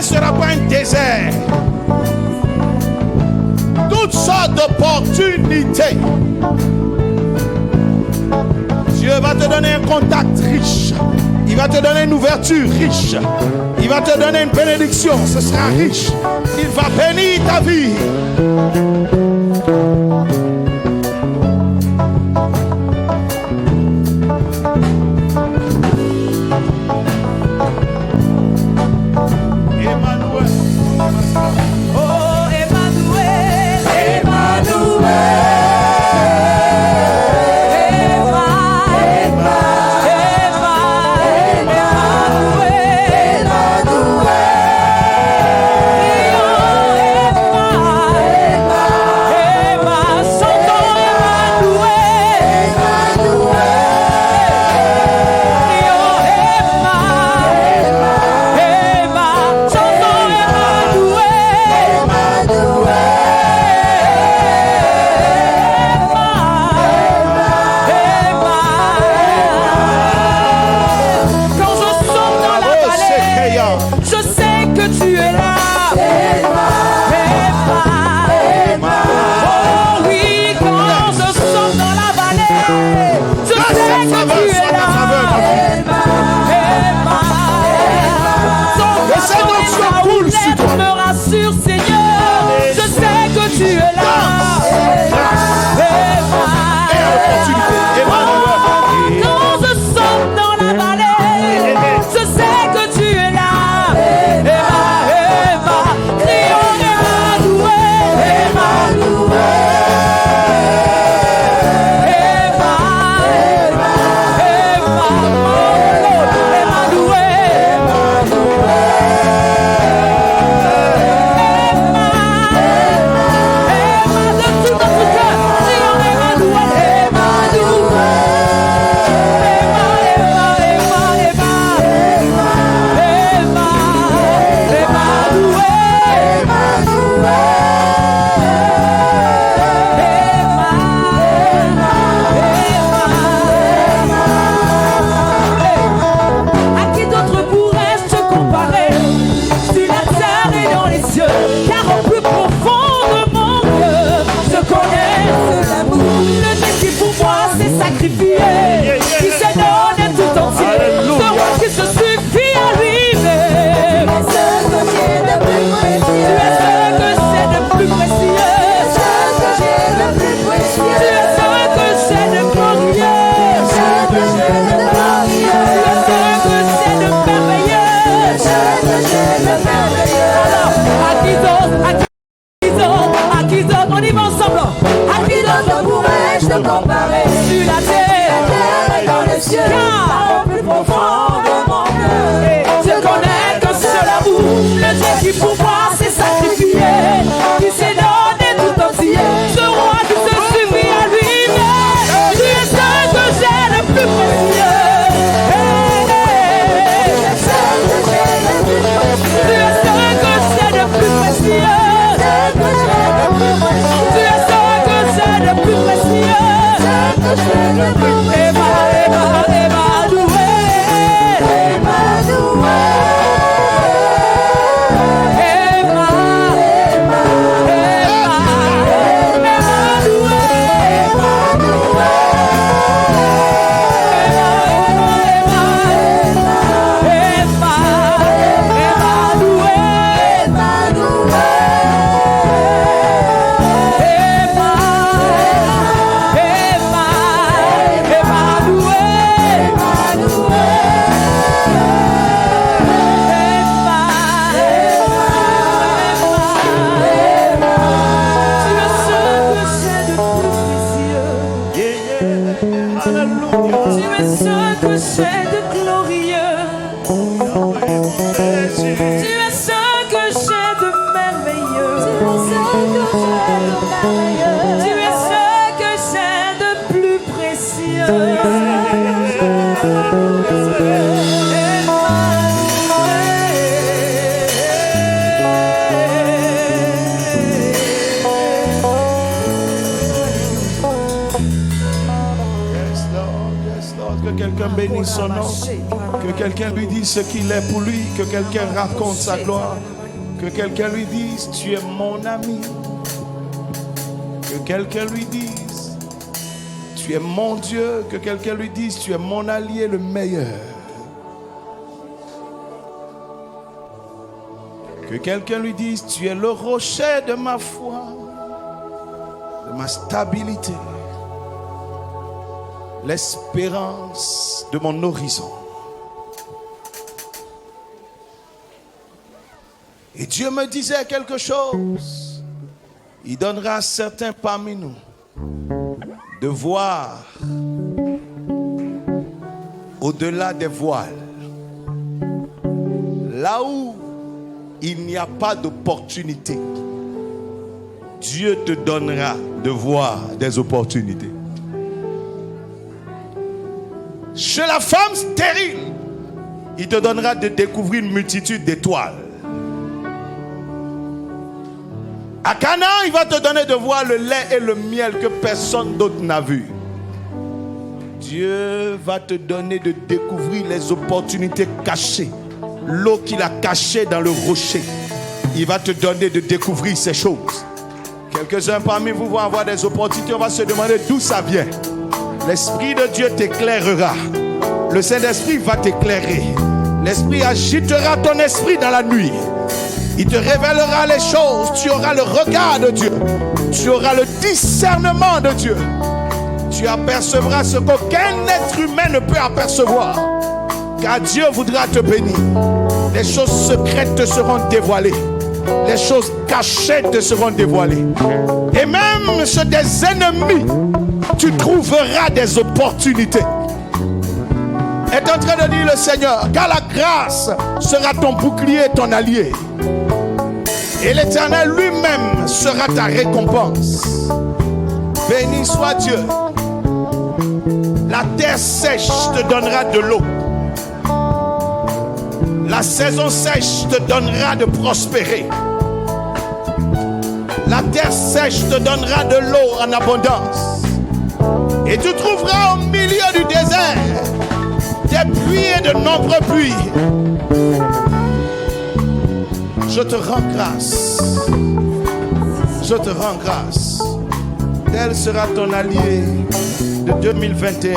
[SPEAKER 3] Sera pas un désert. Toutes sortes d'opportunités. Dieu va te donner un contact riche. Il va te donner une ouverture riche. Il va te donner une bénédiction. Ce sera riche. Il va bénir ta vie.
[SPEAKER 2] es ce que j'ai de glorieux. Tu es ce que j'ai de merveilleux. Tu es ce que j'ai de plus précieux.
[SPEAKER 3] Que quelqu'un bénisse son nom, que quelqu'un lui dise ce qu'il est pour lui, que quelqu'un raconte sa gloire, que quelqu'un lui dise tu es mon ami, que quelqu'un lui dise tu es mon Dieu, que quelqu'un lui dise tu es mon allié le meilleur, que quelqu'un lui dise tu es le rocher de ma foi, de ma stabilité, l'espérance de mon horizon. Et Dieu me disait quelque chose. Il donnera à certains parmi nous de voir au-delà des voiles, là où il n'y a pas d'opportunité. Dieu te donnera de voir des opportunités. Chez la femme stérile, il te donnera de découvrir une multitude d'étoiles. À Canaan, il va te donner de voir le lait et le miel que personne d'autre n'a vu. Dieu va te donner de découvrir les opportunités cachées. L'eau qu'il a cachée dans le rocher. Il va te donner de découvrir ces choses. Quelques-uns parmi vous vont avoir des opportunités. On va se demander d'où ça vient. L'Esprit de Dieu t'éclairera. Le Saint-Esprit va t'éclairer. L'Esprit agitera ton esprit dans la nuit. Il te révélera les choses. Tu auras le regard de Dieu. Tu auras le discernement de Dieu. Tu apercevras ce qu'aucun être humain ne peut apercevoir. Car Dieu voudra te bénir. Les choses secrètes te seront dévoilées. Les choses cachées te seront dévoilées. Et même chez des ennemis, tu trouveras des opportunités. Est en train de dire le Seigneur, car la grâce sera ton bouclier et ton allié. Et l'Éternel lui-même sera ta récompense. Béni soit Dieu. La terre sèche te donnera de l'eau. La saison sèche te donnera de prospérer. La terre sèche te donnera de l'eau en abondance. Et tu trouveras au milieu du désert des pluies et de nombreux puits. Je te rends grâce. Je te rends grâce. Tel sera ton allié de 2021.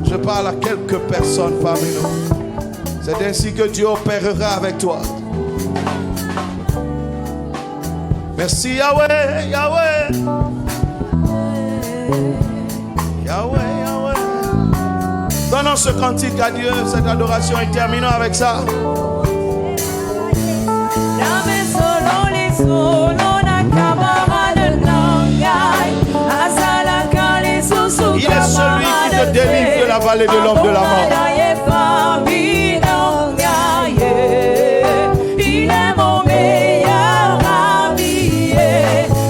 [SPEAKER 3] Je parle à quelques personnes parmi nous. C'est ainsi que Dieu opérera avec toi. Merci Yahweh, Yahweh. Yahweh, Yahweh. Donnons ce cantique à Dieu, cette adoration, et terminons avec ça. Il est celui qui te délivre de la vallée de l'ombre de la mort.
[SPEAKER 2] Il est mon meilleur ami.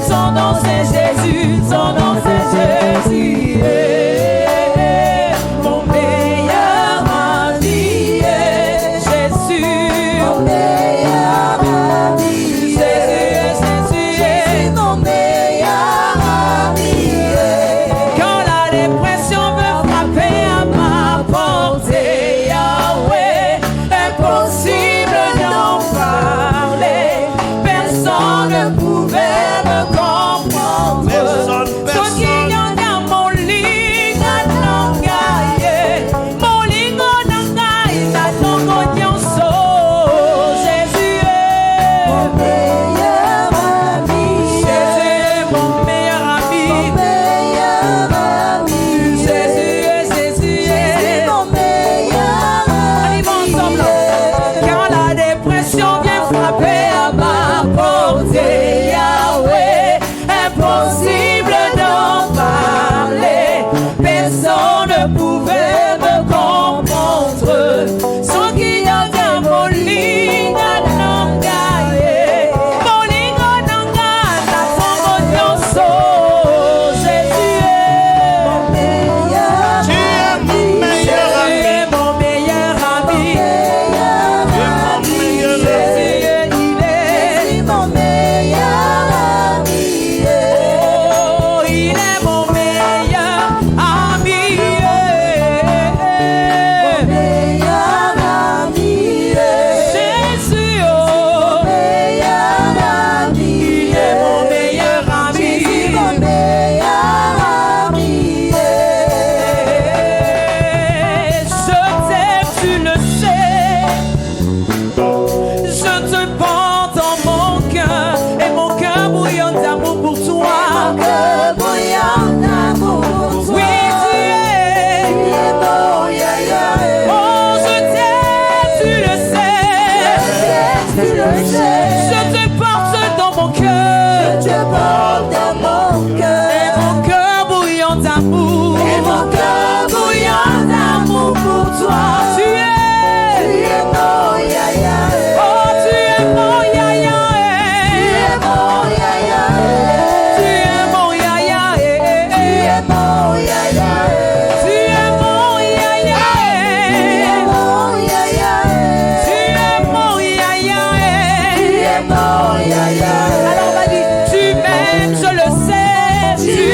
[SPEAKER 2] Son nom c'est Jésus, son nom c'est Jésus. Mon meilleur ami, Jésus. Mon meilleur ami, Jésus, mon meilleur ami. Quand la dépression veut frapper à ma porte,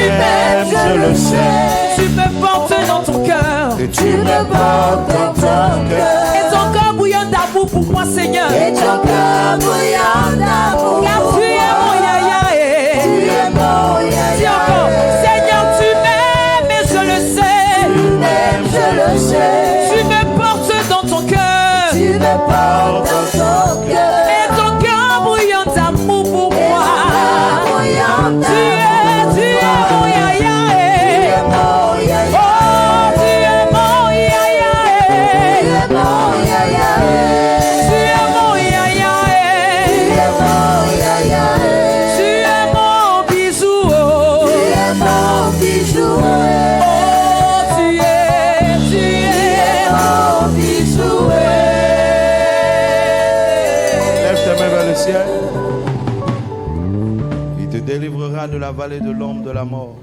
[SPEAKER 3] m'aimes, je le sais.
[SPEAKER 2] Tu me portes dans ton cœur.
[SPEAKER 3] Et tu me portes dans ton cœur.
[SPEAKER 2] Et ton cœur bouillant d'amour pour moi, Seigneur.
[SPEAKER 4] Et ton cœur bouillant d'amour.
[SPEAKER 2] Car tu es mon yaya.
[SPEAKER 4] Tu es mon
[SPEAKER 2] Dis
[SPEAKER 4] yaya.
[SPEAKER 2] encore, Seigneur, tu m'aimes et je le sais.
[SPEAKER 4] Tu m'aimes, je le sais.
[SPEAKER 2] Tu me portes dans ton cœur.
[SPEAKER 4] Tu me portes dans ton cœur.
[SPEAKER 2] Et ton cœur bouillant d'amour pour moi.
[SPEAKER 4] Bouillant
[SPEAKER 2] Tu es mon yaya.
[SPEAKER 4] mon yaya.
[SPEAKER 2] Oh, tu es mon yaya.
[SPEAKER 4] Tu es mon yaya.
[SPEAKER 2] Tu es mon yaya.
[SPEAKER 4] Tu es mon yaya.
[SPEAKER 2] Tu es mon bisou. Oh.
[SPEAKER 4] Tu es mon bijou.
[SPEAKER 2] Oh, tu es
[SPEAKER 4] Mon bijou.
[SPEAKER 3] Lève tes mains vers le ciel. Il te délivrera de la vallée de l'ombre de la mort.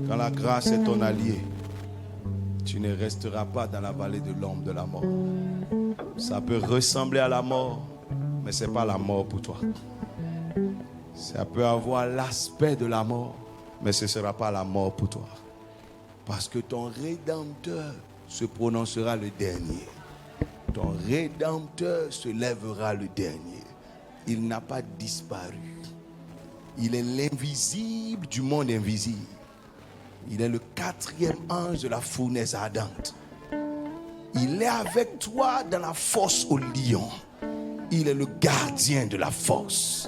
[SPEAKER 3] Quand la grâce est ton allié, tu ne resteras pas dans la vallée de l'ombre de la mort. Ça peut ressembler à la mort, mais ce n'est pas la mort pour toi. Ça peut avoir l'aspect de la mort, mais ce ne sera pas la mort pour toi. Parce que ton Rédempteur se prononcera le dernier. Ton Rédempteur se lèvera le dernier. Il n'a pas disparu. Il est l'invisible du monde invisible. Il est le 4e ange de la fournaise ardente. Il est avec toi dans la fosse au lion. Il est le gardien de la force.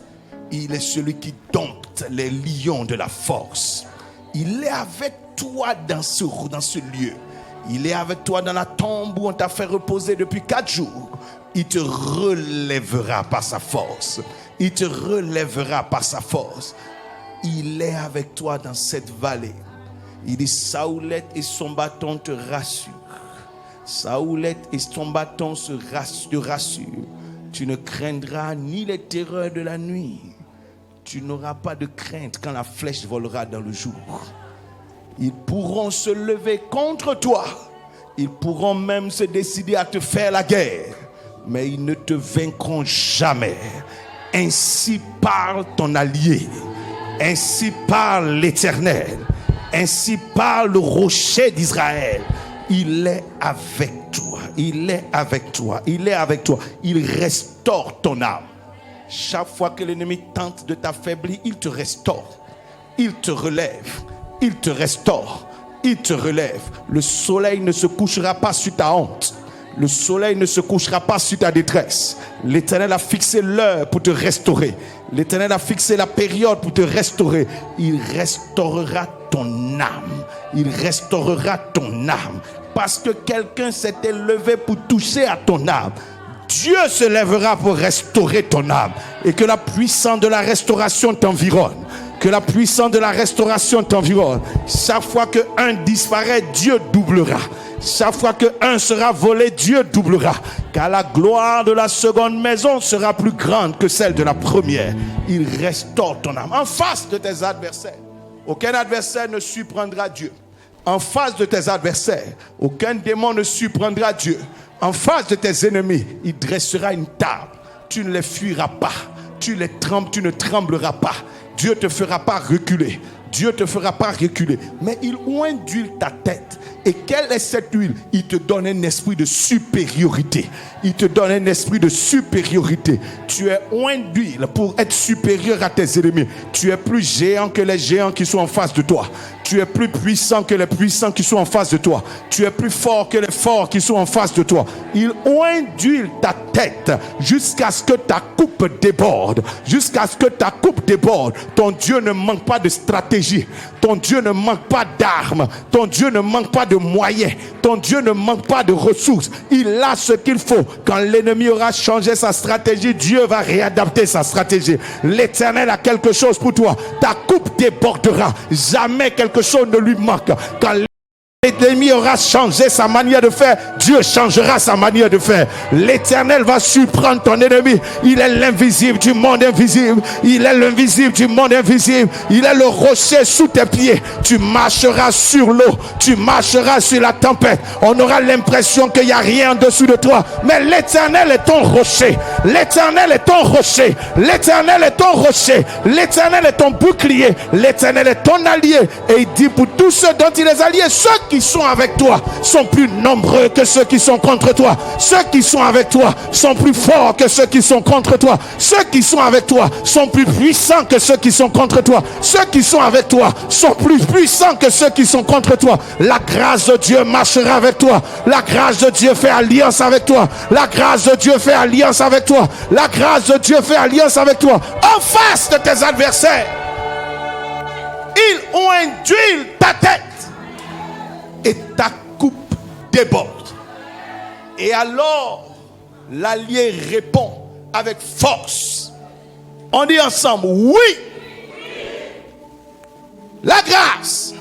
[SPEAKER 3] Il est celui qui dompte les lions de la force. Il est avec toi dans ce lieu. Il est avec toi dans la tombe où on t'a fait reposer depuis 4 jours. Il te relèvera par sa force. Il te relèvera par sa force. Il est avec toi dans cette vallée. Il dit, Saoulette et son bâton te rassurent. Saoulette et son bâton te rassurent. Tu ne craindras ni les terreurs de la nuit. Tu n'auras pas de crainte quand la flèche volera dans le jour. Ils pourront se lever contre toi. Ils pourront même se décider à te faire la guerre. Mais ils ne te vaincront jamais. Ainsi parle ton allié. Ainsi parle l'Éternel. Ainsi parle le rocher d'Israël. Il est avec toi. Il est avec toi. Il est avec toi. Il restaure ton âme. Chaque fois que l'ennemi tente de t'affaiblir, il te restaure. Il te relève. Il te restaure. Il te relève. Le soleil ne se couchera pas sur ta honte. Le soleil ne se couchera pas sur ta détresse. L'Éternel a fixé l'heure pour te restaurer. L'Éternel a fixé la période pour te restaurer. Il restaurera ton âme. Il restaurera ton âme. Parce que quelqu'un s'est élevé pour toucher à ton âme. Dieu se lèvera pour restaurer ton âme. Et que la puissance de la restauration t'environne. Que la puissance de la restauration t'environne. Chaque fois qu'un disparaît, Dieu doublera. Chaque fois qu'un sera volé, Dieu doublera. Car la gloire de la seconde maison sera plus grande que celle de la première. Il restaure ton âme. En face de tes adversaires, aucun adversaire ne surprendra Dieu. En face de tes adversaires, aucun démon ne surprendra Dieu. En face de tes ennemis, il dressera une table. Tu ne les fuiras pas. Tu ne trembleras pas. Dieu te fera pas reculer. Dieu te fera pas reculer. Mais il oint d'huile ta tête. Et quelle est cette huile? Il te donne un esprit de supériorité. Il te donne un esprit de supériorité. Tu es oint d'huile pour être supérieur à tes ennemis. Tu es plus géant que les géants qui sont en face de toi. Tu es plus puissant que les puissants qui sont en face de toi. Tu es plus fort que les forts qui sont en face de toi. Il oint d'huile ta tête jusqu'à ce que ta coupe déborde. Jusqu'à ce que ta coupe déborde. Ton Dieu ne manque pas de stratégie. Ton Dieu ne manque pas d'armes. Ton Dieu ne manque pas de moyens. Ton Dieu ne manque pas de ressources. Il a ce qu'il faut. Quand l'ennemi aura changé sa stratégie, Dieu va réadapter sa stratégie. L'Éternel a quelque chose pour toi. Ta coupe débordera. Jamais quelque chose ne lui manque. Quand L'ennemi aura changé sa manière de faire, Dieu changera sa manière de faire. L'Éternel va surprendre ton ennemi. Il est l'invisible du monde invisible. Il est l'invisible du monde invisible. Il est le rocher sous tes pieds. Tu marcheras sur l'eau. Tu marcheras sur la tempête. On aura l'impression qu'il n'y a rien en dessous de toi. Mais l'Éternel est ton rocher. L'Éternel est ton rocher. L'Éternel est ton rocher. L'Éternel est ton bouclier. L'Éternel est ton allié. Et il dit pour tous ceux dont il est allié, ceux qui sont avec toi sont plus nombreux que ceux qui sont contre toi. Ceux qui sont avec toi sont plus forts que ceux qui sont contre toi. Ceux qui sont avec toi sont plus puissants que ceux qui sont contre toi. Ceux qui sont avec toi sont plus puissants que ceux qui sont contre toi. La grâce de Dieu marchera avec toi. La grâce de Dieu fait alliance avec toi. La grâce de Dieu fait alliance avec toi. La grâce de Dieu fait alliance avec toi. En face de tes adversaires, ils ont induit ta tête et ta coupe déborde. Et alors, l'allié répond avec force. On dit ensemble, oui. La grâce,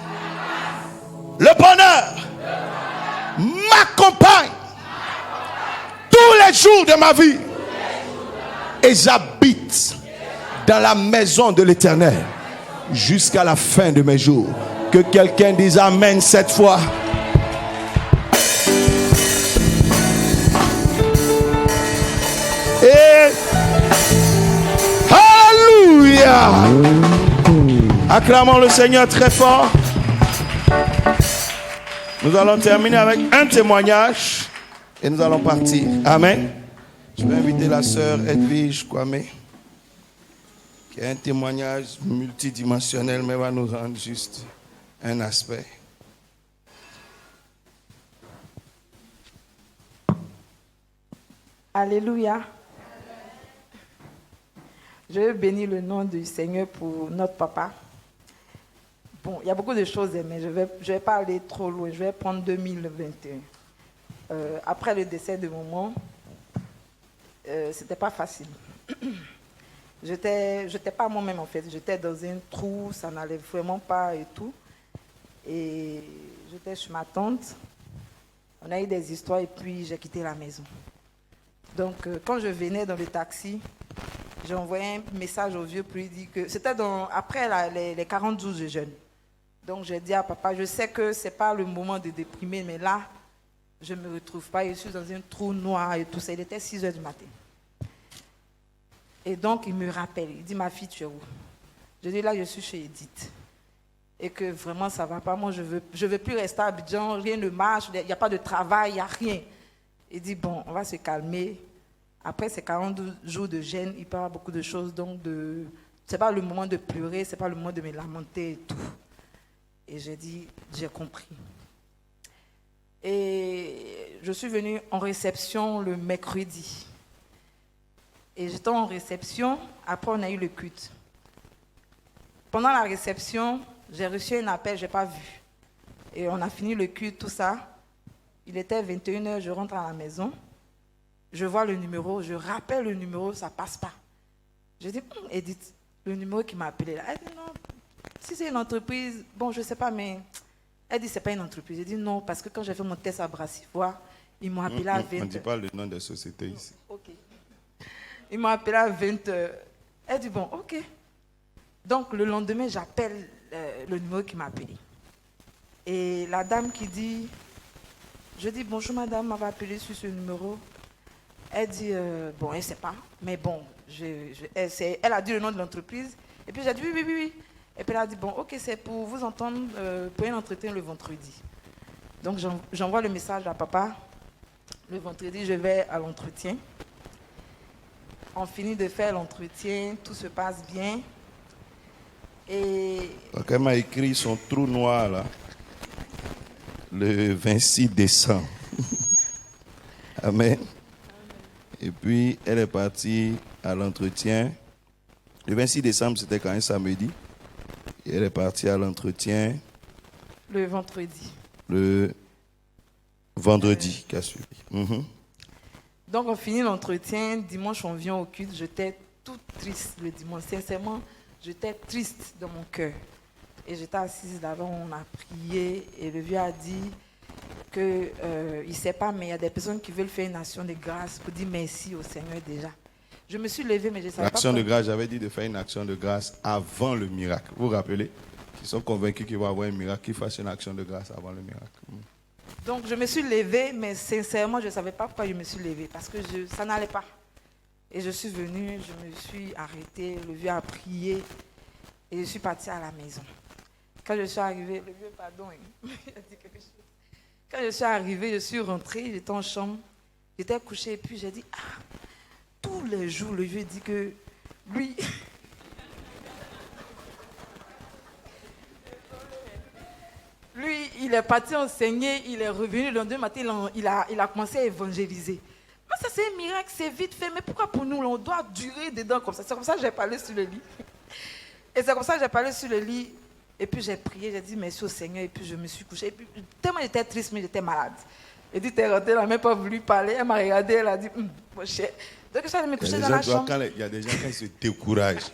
[SPEAKER 3] le bonheur m'accompagne tous les jours de ma vie. Et j'habite dans la maison de l'Éternel jusqu'à la fin de mes jours. Que quelqu'un dise amen cette fois. Et alléluia. Acclamons le Seigneur très fort. Nous allons terminer avec un témoignage et nous allons partir. Amen. Je vais inviter la sœur Edwige Kwame, qui a un témoignage multidimensionnel, mais va nous rendre juste un aspect.
[SPEAKER 5] Alléluia. Je veux bénir le nom du Seigneur pour notre papa. Bon, il y a beaucoup de choses, mais je vais pas aller trop loin. Je vais prendre 2021. Après le décès de maman, c'était pas facile. J'étais pas moi-même en fait. J'étais dans un trou, ça n'allait vraiment pas et tout. Et j'étais chez ma tante. On a eu des histoires et puis j'ai quitté la maison. Donc quand je venais dans le taxi, j'ai envoyé un message au vieux pour lui dire que c'était après les 40 jours de jeûne. Donc j'ai dit à papa, je sais que c'est pas le moment de déprimer, mais là, je me retrouve pas. Je suis dans un trou noir et tout ça. Il était 6h du matin. Et donc il me rappelle, il dit, ma fille, tu es où? Je dis, là, je suis chez Edith. Et que vraiment, ça ne va pas. Moi, je veux plus rester à Abidjan, rien ne marche, il n'y a pas de travail, il n'y a rien. Il dit, bon, on va se calmer. Après ces 42 jours de jeûne, il parle beaucoup de choses, donc ce n'est pas le moment de pleurer, ce n'est pas le moment de me lamenter et tout. Et j'ai dit, j'ai compris. Et je suis venue en réception le mercredi. Et j'étais en réception, après on a eu le culte. Pendant la réception, j'ai reçu un appel, je n'ai pas vu. Et on a fini le culte, tout ça. Il était 21h, je rentre à la maison. Je vois le numéro, je rappelle le numéro, ça ne passe pas. Je dis, Edith, le numéro qui m'a appelé là. Elle dit, non, si c'est une entreprise, bon, je ne sais pas, mais... Elle dit, ce n'est pas une entreprise. J'ai dit, non, parce que quand j'ai fait mon test à Brassivoire, ils m'ont appelé à 20h.
[SPEAKER 3] On ne dit pas le nom des sociétés ici.
[SPEAKER 5] Ok. Ils m'ont appelé à 20h. Elle dit, bon, ok. Donc, le lendemain, j'appelle le numéro qui m'a appelé. Et la dame qui dit, je dis, bonjour madame, m'avait appelé sur ce numéro. Elle dit, bon, elle ne sait pas, mais bon, elle a dit le nom de l'entreprise. Et puis j'ai dit, oui. Et puis elle a dit, bon, ok, c'est pour vous entendre pour un entretien le vendredi. Donc j'envoie le message à papa. Le vendredi, je vais à l'entretien. On finit de faire l'entretien, tout se passe bien. Et...
[SPEAKER 3] Donc elle m'a écrit son trou noir là, le 26 décembre. Amen. Et puis elle est partie à l'entretien. Le 26 décembre, c'était quand un samedi. Et elle est partie à l'entretien.
[SPEAKER 5] Le vendredi.
[SPEAKER 3] Le vendredi qui a suivi.
[SPEAKER 5] Donc on finit l'entretien. Dimanche, on vient au culte. J'étais toute triste le dimanche. Sincèrement, j'étais triste dans mon cœur. Et j'étais assise là-bas, on a prié et le vieux a dit que il ne sait pas, mais il y a des personnes qui veulent faire une action de grâce pour dire merci au Seigneur déjà. Je me suis levée, mais je ne savais pas.
[SPEAKER 3] L'action de grâce, j'avais dit de faire une action de grâce avant le miracle. Vous vous rappelez? Ils sont convaincus qu'il va y avoir un miracle, qu'ils fassent une action de grâce avant le miracle.
[SPEAKER 5] Donc je me suis levée, mais sincèrement, je ne savais pas pourquoi je me suis levée, parce que ça n'allait pas. Et je suis venue, je me suis arrêtée, le vieux a prié, et je suis partie à la maison. Quand je suis arrivée, le vieux, pardon, il a dit quelque chose. Quand je suis arrivée, je suis rentrée, j'étais en chambre, j'étais couchée, et puis j'ai dit, tous les jours, le vieux dit que lui... Lui, il est parti enseigner, il est revenu le lendemain matin, il a commencé à évangéliser. Mais ça, c'est un miracle, c'est vite fait. Mais pourquoi pour nous, on doit durer dedans comme ça? C'est comme ça que j'ai parlé sur le lit. Et c'est comme ça que j'ai parlé sur le lit. Et puis j'ai prié, j'ai dit merci au Seigneur. Et puis je me suis couchée. Et puis, tellement j'étais triste, mais j'étais malade. Elle dit, t'es rentrée, elle n'a même pas voulu parler. Elle m'a regardé, elle a dit, mon cher. Donc je suis allée me coucher dans la chambre.
[SPEAKER 3] Il y a des gens qui se découragent.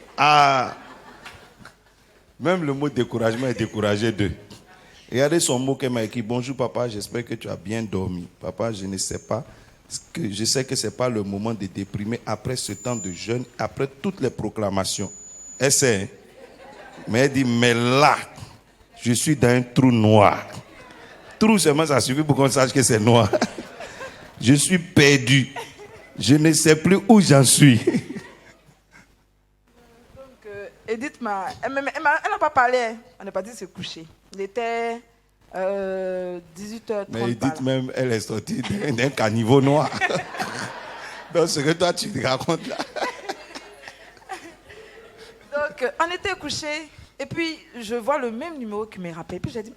[SPEAKER 3] Même le mot découragement est découragé d'eux. Regardez son mot qu'elle m'a écrit. Bonjour papa, j'espère que tu as bien dormi. Papa, je ne sais pas. Je sais que ce n'est pas le moment de déprimer après ce temps de jeûne, après toutes les proclamations. Elle sait. Mais elle dit, mais là, je suis dans un trou noir. Trou seulement, ça suffit pour qu'on sache que c'est noir. Je suis perdu. Je ne sais plus où j'en suis.
[SPEAKER 5] Donc, Edith elle n'a pas parlé. On n'est pas dit de se coucher. Il était 18h30.
[SPEAKER 3] Mais Edith même, elle est sortie d'un caniveau noir. Donc ce que toi tu te racontes là.
[SPEAKER 5] Donc on était couchés et puis je vois le même numéro qui me rappelle. Puis j'ai dit,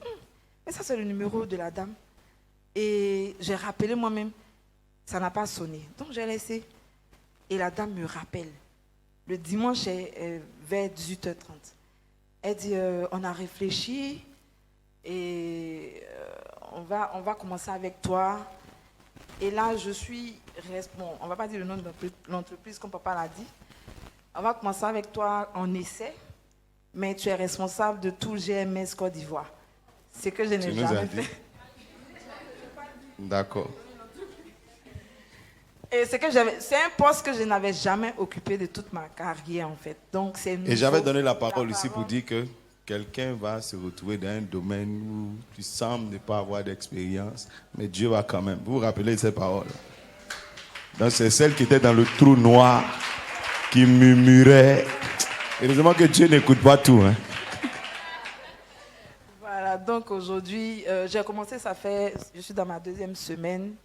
[SPEAKER 5] mais ça c'est le numéro de la dame. Et j'ai rappelé moi-même, ça n'a pas sonné. Donc j'ai laissé. Et la dame me rappelle. Le dimanche vers 18h30. Elle dit, on a réfléchi. Et on va commencer avec toi. Et là, je suis... Bon, on ne va pas dire le nom de l'entreprise comme papa l'a dit. On va commencer avec toi en essai. Mais tu es responsable de tout GMS Côte d'Ivoire. C'est que je n'ai jamais fait.
[SPEAKER 3] D'accord.
[SPEAKER 5] Et c'est un poste que je n'avais jamais occupé de toute ma carrière, en fait. Donc, c'est nouveau.
[SPEAKER 3] Et j'avais donné la parole ici pour dire que quelqu'un va se retrouver dans un domaine où tu sembles ne pas avoir d'expérience, mais Dieu va quand même. Vous vous rappelez de ces paroles? Donc c'est celle qui était dans le trou noir, qui murmurait. Heureusement que Dieu n'écoute pas tout. Hein?
[SPEAKER 5] Voilà, donc aujourd'hui, j'ai commencé, je suis dans ma 2e semaine.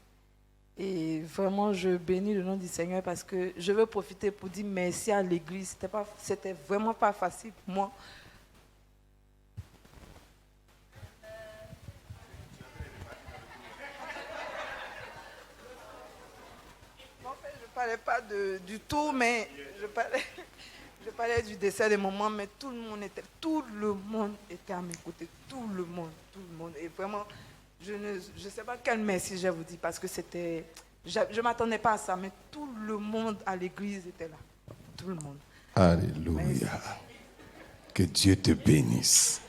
[SPEAKER 5] Et vraiment, je bénis le nom du Seigneur parce que je veux profiter pour dire merci à l'église. C'était vraiment pas facile pour moi. Je ne parlais pas du tout, mais je parlais du décès des moments, mais tout le monde était à mes côtés, tout le monde. Et vraiment, je ne sais pas quel merci je vous dis, parce que je ne m'attendais pas à ça, mais tout le monde à l'église était là. Tout le monde.
[SPEAKER 3] Alléluia.
[SPEAKER 5] Merci.
[SPEAKER 3] Que Dieu te bénisse.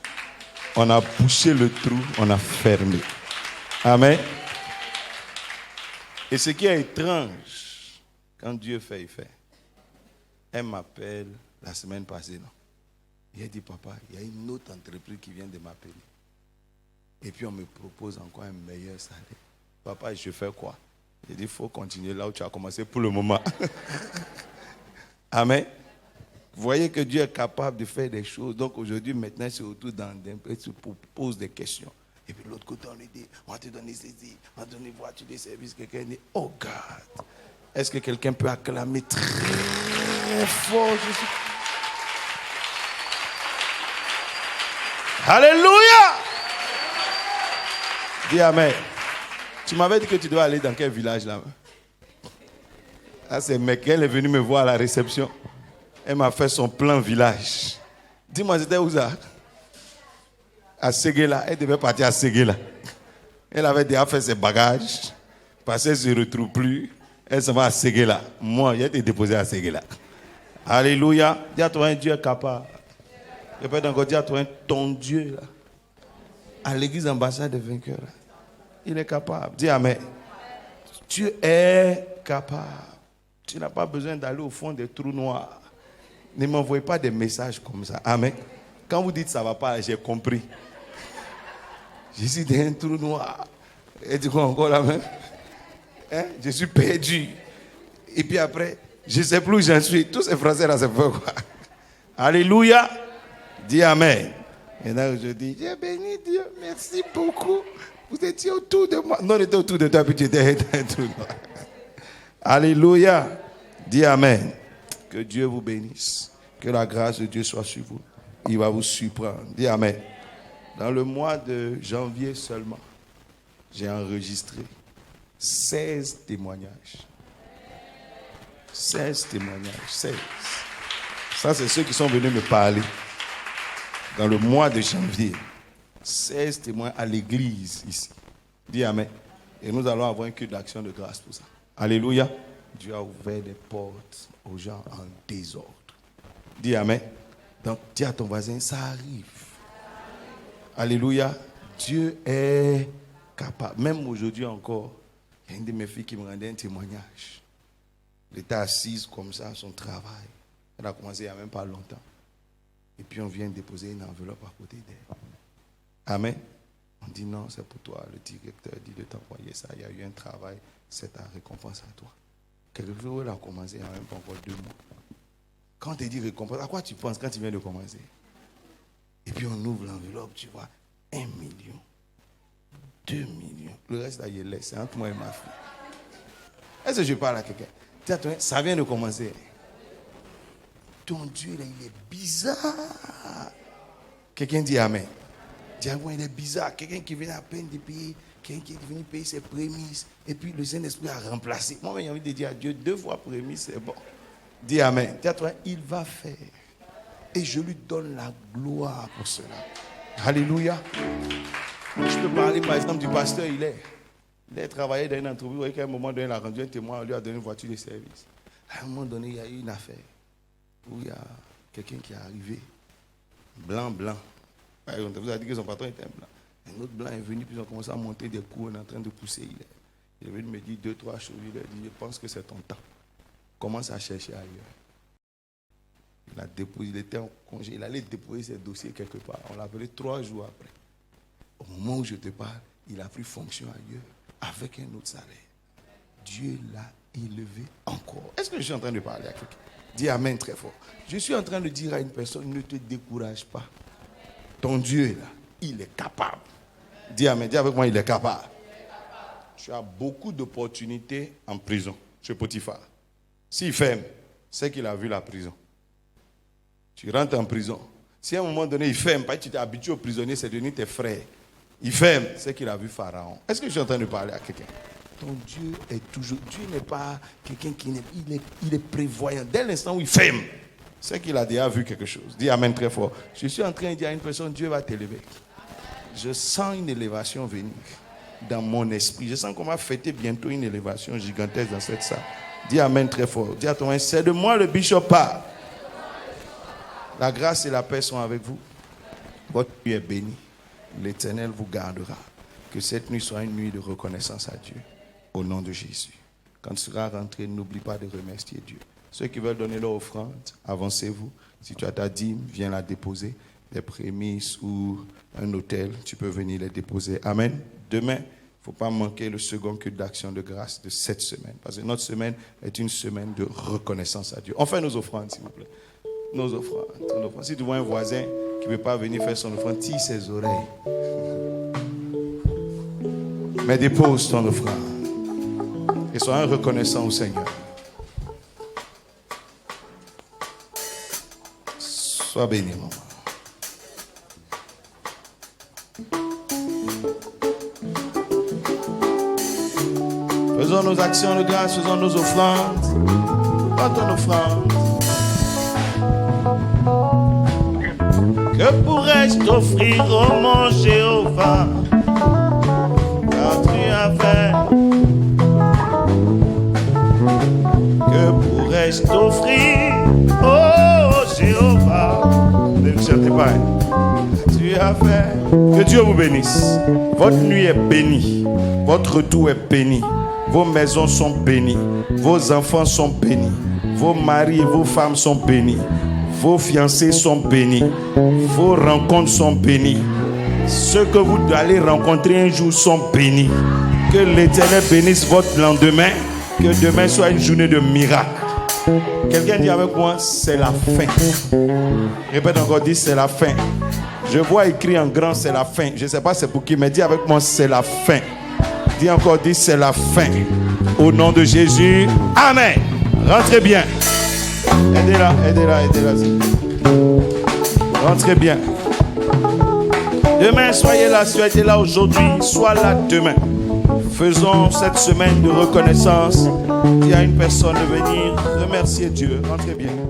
[SPEAKER 3] On a bouché le trou, on a fermé. Amen. Et ce qui est étrange, quand Dieu fait, il fait. Elle m'appelle la semaine passée, non? Il a dit, papa, il y a une autre entreprise qui vient de m'appeler. Et puis on me propose encore un meilleur salaire. Papa, je fais quoi? J'ai dit, il faut continuer là où tu as commencé pour le moment. Amen. Vous voyez que Dieu est capable de faire des choses. Donc aujourd'hui, maintenant, c'est autour d'un pose des questions. Et puis de l'autre côté, on lui dit, on va te donner ceci, on va te donner voiture de service. Quelqu'un dit, oh God. Est-ce que quelqu'un peut acclamer très fort Jésus? Alléluia! Dis Amen. Tu m'avais dit que tu dois aller dans quel village là? Ah, c'est mec, elle est venue me voir à la réception. Elle m'a fait son plan village. Dis-moi, c'était où ça? À Séguéla. Elle devait partir à Séguéla. Elle avait déjà fait ses bagages. Parce qu'elle ne se retrouve plus. Elle se va à Séguéla. Moi, j'ai été déposé à Séguéla. Alléluia. Dis à toi, un Dieu est capable. Répète encore, dis à toi, ton Dieu, là, à l'église ambassade des vainqueurs, là, il est capable. Dis amen. Tu es capable. Tu n'as pas besoin d'aller au fond des trous noirs. Ne m'envoyez pas des messages comme ça. Amen. Quand vous dites ça ne va pas, j'ai compris. Je suis dans un trou noir. Et tu crois encore la même? Hein? Je suis perdu. Et puis après, je ne sais plus où j'en suis. Tous ces Français là, c'est pourquoi. Alléluia. Dis amen. Et là, je dis, j'ai béni Dieu, merci beaucoup. Vous étiez autour de moi. Non, on était autour de toi, puis tu étais autour de moi. Alléluia. Dis amen. Que Dieu vous bénisse. Que la grâce de Dieu soit sur vous. Il va vous surprendre. Dis amen. Dans le mois de janvier seulement, j'ai enregistré 16 témoignages. 16 témoignages. 16. Ça, c'est ceux qui sont venus me parler. Dans le mois de janvier, 16 témoins à l'église ici. Dis amen. Et nous allons avoir un culte d'action de grâce pour ça. Alléluia. Dieu a ouvert des portes aux gens en désordre. Dis amen. Donc, dis à ton voisin, ça arrive. Alléluia. Dieu est capable. Même aujourd'hui encore, il y a une de mes filles qui me rendait un témoignage. Elle était assise comme ça à son travail. Elle a commencé il n'y a même pas longtemps. Et puis on vient déposer une enveloppe à côté d'elle. Amen. On dit non, c'est pour toi. Le directeur dit de t'envoyer ça. Il y a eu un travail, c'est ta récompense à toi. Quelque chose, elle a commencé il n'y a même pas encore 2 mois. Quand on te dit récompense, à quoi tu penses quand tu viens de commencer? Et puis on ouvre l'enveloppe, tu vois, 1 million, 2 millions. Le reste là, il est laissé, c'est entre moi et ma fille. Est-ce que je parle à quelqu'un? Tiens, ça vient de commencer. Ton Dieu, là, il est bizarre. Quelqu'un dit amen. Dis à moi, il est bizarre. Quelqu'un qui vient à peine de payer, quelqu'un qui est venu payer ses prémices, et puis le Saint-Esprit a remplacé. Moi, j'ai envie de dire à Dieu, 2 fois prémices, c'est bon. Dis amen. Dis à toi, il va faire. Et je lui donne la gloire pour cela. Alléluia. Je peux parler par exemple du pasteur, il a travaillé dans une entreprise, vous voyez qu'à un moment donné, il a rendu un témoin, on lui a donné une voiture de service. À un moment donné, il y a eu une affaire où il y a quelqu'un qui est arrivé, blanc. On vous a dit que son patron était blanc. Un autre blanc est venu, puis ils ont commencé à monter des coups, on est en train de pousser. Il est venu me dire 2-3 choses. Il a dit, je pense que c'est ton temps. Commence à chercher ailleurs. Il a déposé, il était en congé, il allait déposer ses dossiers quelque part. On l'a appelé 3 jours après. Au moment où je te parle, il a pris fonction ailleurs avec un autre salaire. Dieu l'a élevé encore. Est-ce que je suis en train de parler à quelqu'un? Dis amen très fort. Je suis en train de dire à une personne, ne te décourage pas. Ton Dieu là, il est capable. Dis amen, dis avec moi, il est capable. Tu as beaucoup d'opportunités en prison. Chez Potiphar. S'il ferme, c'est qu'il a vu la prison. Tu rentres en prison. Si à un moment donné, il ferme, parce que tu t'es habitué aux prisonniers, c'est devenu tes frères. Il ferme, c'est qu'il a vu Pharaon. Est-ce que je suis en train de parler à quelqu'un? Ton Dieu est toujours... Dieu n'est pas quelqu'un qui... Il est prévoyant. Dès l'instant où il ferme, c'est qu'il a déjà vu quelque chose. Dis amen très fort. Je suis en train de dire à une personne, Dieu va t'élever. Je sens une élévation venir dans mon esprit. Je sens qu'on va fêter bientôt une élévation gigantesque dans cette salle. Dis amen très fort. Dis à ton main, c'est de moi le bishop part. La grâce et la paix sont avec vous. Votre nuit est bénie. L'Éternel vous gardera. Que cette nuit soit une nuit de reconnaissance à Dieu. Au nom de Jésus. Quand tu seras rentré, n'oublie pas de remercier Dieu. Ceux qui veulent donner leur offrande, avancez-vous. Si tu as ta dîme, viens la déposer. Des prémices ou un hôtel, tu peux venir les déposer. Amen. Demain, il ne faut pas manquer le second culte d'action de grâce de cette semaine. Parce que notre semaine est une semaine de reconnaissance à Dieu. On fait nos offrandes, s'il vous plaît. Nos offrandes. Si tu vois un voisin qui ne veut pas venir faire son offrande, tire ses oreilles. Mais dépose ton offrande. Et sois reconnaissant au Seigneur. Sois béni, maman. Faisons nos actions de grâce, faisons nos offrandes. Prends ton offrande. Que pourrais-je t'offrir, oh mon Jéhovah, car tu as fait? Que pourrais-je t'offrir, oh Jéhovah, ne chantez pas. Tu as fait. Que Dieu vous bénisse. Votre nuit est bénie. Votre retour est béni. Vos maisons sont bénies. Vos enfants sont bénis. Vos maris et vos femmes sont bénis. Vos fiancés sont bénis. Vos rencontres sont bénies. Ceux que vous allez rencontrer un jour sont bénis. Que l'Éternel bénisse votre lendemain. Que demain soit une journée de miracle. Quelqu'un dit avec moi, c'est la fin. Répète encore, dis c'est la fin. Je vois écrit en grand, c'est la fin. Je ne sais pas c'est pour qui, mais dis avec moi, c'est la fin. Dis encore, dis c'est la fin. Au nom de Jésus, amen. Rentrez bien. Aidez-la. Rentrez bien. Demain, soyez là. Si tu as été là aujourd'hui, sois là demain. Faisons cette semaine de reconnaissance. Il y a une personne de venir remercier Dieu. Rentrez bien.